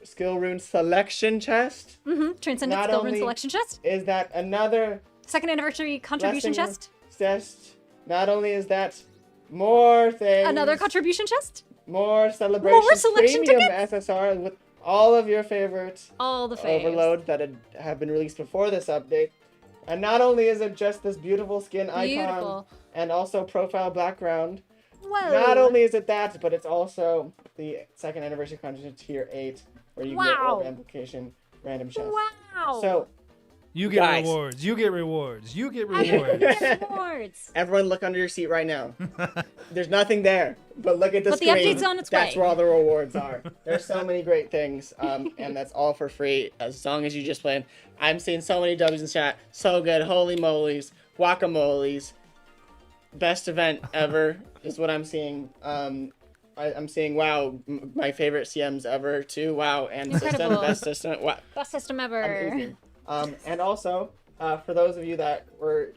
skill rune selection chest, Mm-hmm. Transcendent Not Skill Rune only- Selection Chest. is that another Second anniversary contribution blessing chest. chest. Not only is that more things, Another contribution chest. more celebration selection premium tickets? SSR with all of your favorite All the faves. overload that have been released before this update. And not only is it just this beautiful skin icon Beautiful. and also profile background, Whoa. not only is it that, but it's also the second anniversary content tier 8 where you get Wow. orb amplification random chests. Wow. So You get Guys. rewards. You get rewards. You get I rewards. get rewards. everyone look under your seat right now. There's nothing there, but look at the But the screen. update's on its That's way. where all the rewards are. There's so many great things, and that's all for free as long as you just play. I'm seeing so many W's in chat. So good. Holy molies. Guacamoles. Best event ever is what I'm seeing. I'm seeing, wow, my favorite CMs ever, too. Wow, and system, Incredible. best system. Wow. Best system ever. Amazing. And also, for those of you that were,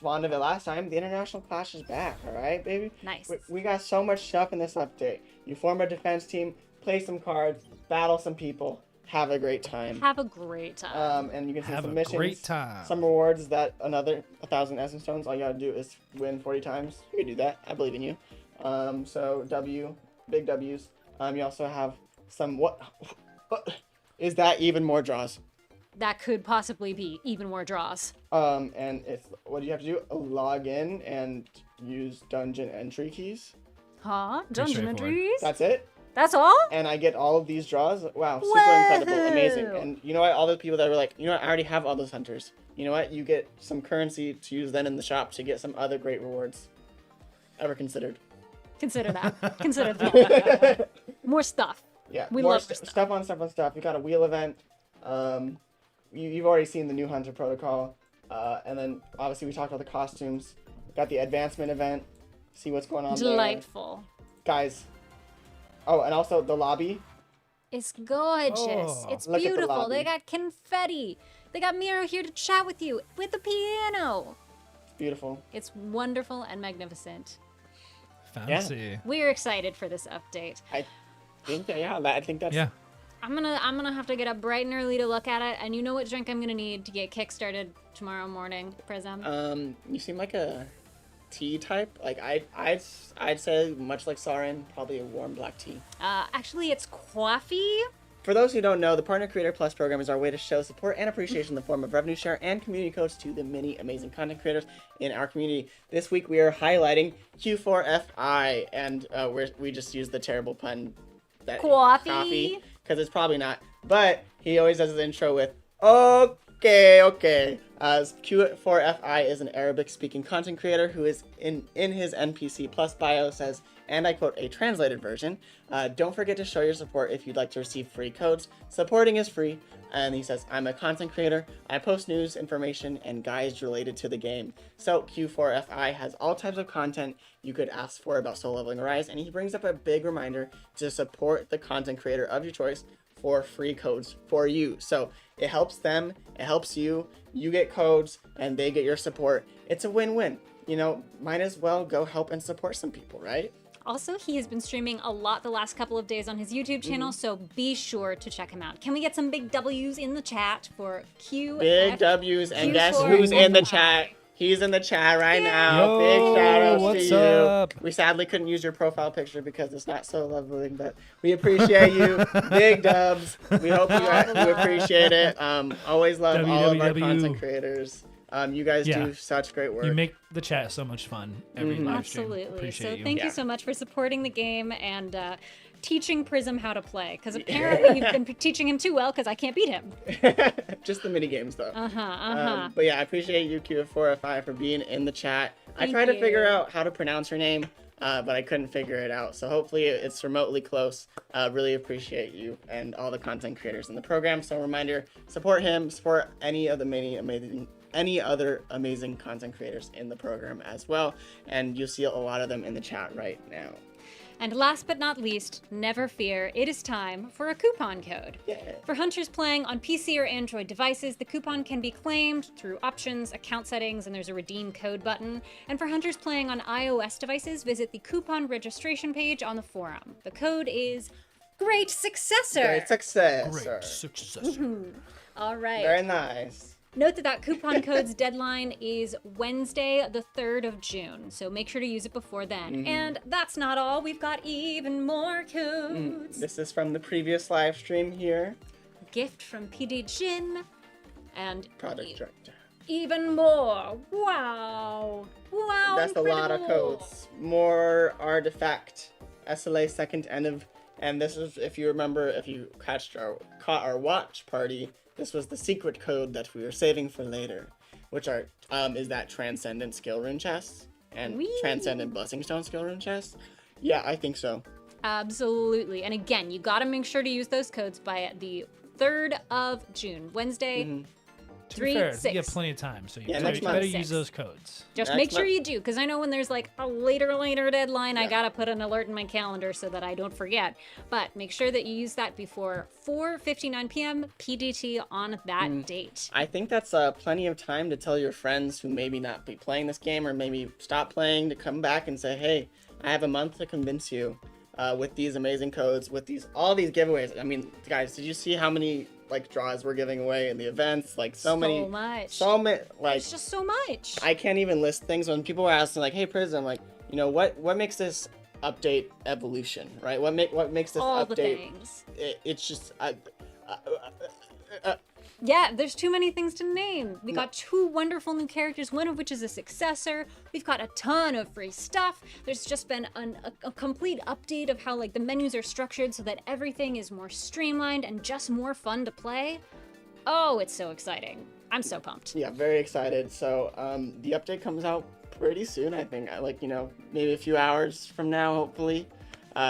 fond of it last time, the International Clash is back, all right, baby? Nice. We got so much stuff in this update. You form a defense team, play some cards, battle some people, have a great time. Have a great time. And you can see Have some a missions, great time. some rewards that another 1,000 essence stones. All you gotta do is win 40 times. You can do that. I believe in you. So big W's. You also have some, what is that, even more draws? That could possibly be even more draws. And it's, what do you have to do? Log in and use dungeon entry keys. Huh? Dungeon straightforward. entries? That's it. That's all? And I get all of these draws. Wow, super Whoa. incredible, amazing. And you know what? All those people that were like, I already have all those hunters. You know what? You get some currency to use then in the shop to get some other great rewards. Ever considered? Consider that. Consider that. More stuff. Yeah. We more love this stuff on stuff on stuff. You got a wheel event. You've already seen the new hunter protocol. And then obviously we talked about the costumes. Got the advancement event. See what's going on there. Delightful. Guys. Oh, and also the lobby. It's gorgeous. Oh. It's Look at the beautiful. lobby. They got confetti. They got Miro here to chat with you with the piano. It's beautiful. It's wonderful and magnificent. Fancy. We're excited for this update. I think that's Yeah. I'm gonna have to get up bright and early to look at it, and you know what drink I'm gonna need to get kickstarted tomorrow morning, Prism? You seem like a tea type. Like I'd say, much like Sarin, probably a warm black tea. Actually, it's coffee. For those who don't know, the Partner Creator Plus program is our way to show support and appreciation in the form of revenue share and community codes to the many amazing content creators in our community. This week we are highlighting Q4FI, and we just used the terrible pun that Coffee. because it's probably not. But he always does his intro with okay. Q4FI is an Arabic-speaking content creator who is in his NPC Plus bio says, and I quote, a translated version, don't forget to show your support if you'd like to receive free codes. Supporting is free. And he says, I'm a content creator. I post news, information, and guides related to the game. So Q4FI has all types of content you could ask for about Soul Leveling Arise. And he brings up a big reminder to support the content creator of your choice for free codes for you. So it helps them, it helps you, you get codes, and they get your support. It's a win-win. Might as well go help and support some people, right? Also, he has been streaming a lot the last couple of days on his YouTube channel, so be sure to check him out. Can we get some big W's in the chat for Q? Big W's, and guess Q4 who's in the FI? chat? He's in the chat right now. Yo, Big shout out what's to you. up? We sadly couldn't use your profile picture because it's not so lovely, but we appreciate you. Big dubs. We hope you appreciate it. Always love all of our WWW. content creators. You guys Yeah. do such great work. You make the chat so much fun every live stream. Absolutely. Appreciate So you. thank Yeah. you so much for supporting the game and teaching Prism how to play. Because apparently you've been teaching him too well because I can't beat him. Just the mini games though. Uh-huh. But yeah, I appreciate you, Q4FI, for being in the chat. I Thank tried to you. figure out how to pronounce her name, but I couldn't figure it out. So hopefully it's remotely close. Really appreciate you and all the content creators in the program. So reminder, support him, support any of the any other amazing content creators in the program as well. And you'll see a lot of them in the chat right now. And last but not least, never fear, it is time for a coupon code. Yeah. For hunters playing on PC or Android devices, the coupon can be claimed through options, account settings, and there's a redeem code button. And for hunters playing on iOS devices, visit the coupon registration page on the forum. The code is Great Successor. Great success. Great successor. All right. Very nice. Note that coupon code's deadline is Wednesday, the 3rd of June, so make sure to use it before then. And that's not all. We've got even more codes. This is from the previous live stream here. Gift from PD Jin, and Product director. even more. Wow. Wow. That's a lot of incredible. codes. More artifact. SLA second end of, and this is, if you remember, if you caught our watch party, this was the secret code that we were saving for later, which is that Transcendent Skill Rune chest and Whee! Transcendent Blessing Stone Skill Rune chest. Yeah, I think so. Absolutely. And again, you gotta make sure to use those codes by the 3rd of June, Wednesday, To be fair, 3-6. you have plenty of time, so you Yeah, better, next you better month. use those codes. Just Next make sure month. you do, because I know when there's like a later deadline, I Yeah. gotta put an alert in my calendar so that I don't forget. But make sure that you use that before 4:59 p.m. PDT on that date. I think that's plenty of time to tell your friends who maybe not be playing this game or maybe stop playing to come back and say, hey, I have a month to convince you with these amazing codes, with all these giveaways. I mean, guys, did you see how many like draws we're giving away in the events? Like so many, so many. Like It's just so much. I can't even list things. When people are asking, like, "Hey, Prism, like, you know, what makes this update evolution, right? What makes this All the update? things. It's just Yeah, there's too many things to name. We got 2 wonderful new characters, one of which is a successor. We've got a ton of free stuff. There's just been a complete update of how like the menus are structured so that everything is more streamlined and just more fun to play. Oh, it's so exciting. I'm so pumped. yeah, very excited. So the update comes out pretty soon. I think like maybe a few hours from now, hopefully.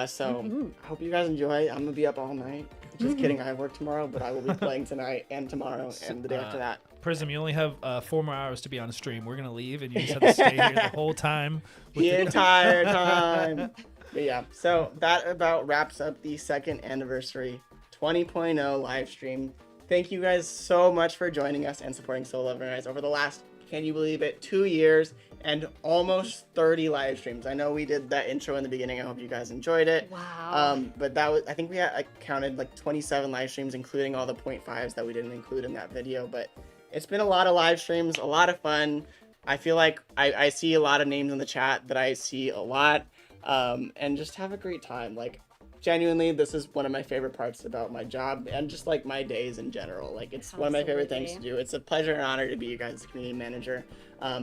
So I hope you guys enjoy. I'm gonna be up all night. Just kidding. I have work tomorrow, but I will be playing tonight and tomorrow and the day after that. Prism, you only have 4 more hours to be on the stream. We're gonna leave, and you just have to stay here the whole time. With The entire time. But yeah, so that about wraps up the second anniversary 20.0 live stream. Thank you guys so much for joining us and supporting Solo Leveling Rise over the last, can you believe it, 2 years and almost 30 live streams. I know we did that intro in the beginning. I hope you guys enjoyed it. Wow. But that was, I think we had counted like 27 live streams, including all the 0.5s that we didn't include in that video. But it's been a lot of live streams, a lot of fun. I feel like I see a lot of names in the chat that I see a lot, and just have a great time. Like, genuinely, this is one of my favorite parts about my job and just like my days in general. Like, it's one of my favorite things to do. It's a pleasure and honor to be you guys' community manager,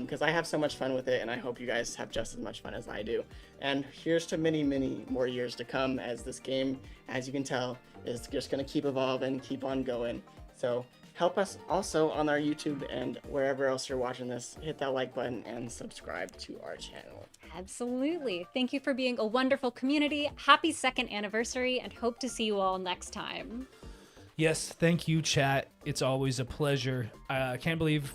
because I have so much fun with it, and I hope you guys have just as much fun as I do. And here's to many, many more years to come, as this game, as you can tell, is just going to keep evolving, keep on going. So help us also on our YouTube and wherever else you're watching this. Hit that like button and subscribe to our channel. Absolutely. Thank you for being a wonderful community. Happy 2nd anniversary, and hope to see you all next time. Yes, thank you, chat. It's always a pleasure. I can't believe,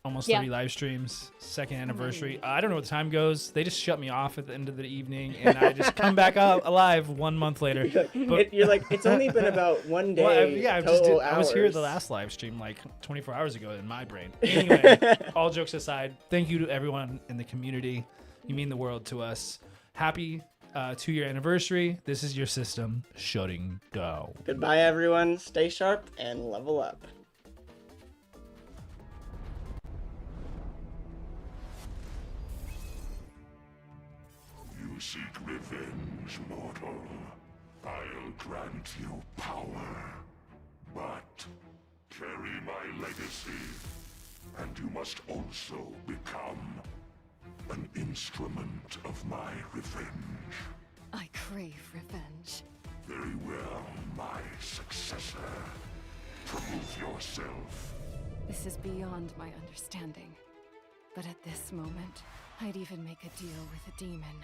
almost 30 live streams, 2nd anniversary. I don't know what the time goes. They just shut me off at the end of the evening, and I just come back out alive 1 month later. You're like, it's only been about 1 day. Well, I was here the last live stream like 24 hours ago in my brain. Anyway, all jokes aside, thank you to everyone in the community. You mean the world to us. Happy 2-year anniversary. This is your system shutting down. Goodbye, everyone. Stay sharp and level up. You seek revenge, mortal. I'll grant you power. But carry my legacy, and you must also become an instrument of my revenge. I crave revenge. Very well, my successor. Prove yourself. This is beyond my understanding. But at this moment, I'd even make a deal with a demon.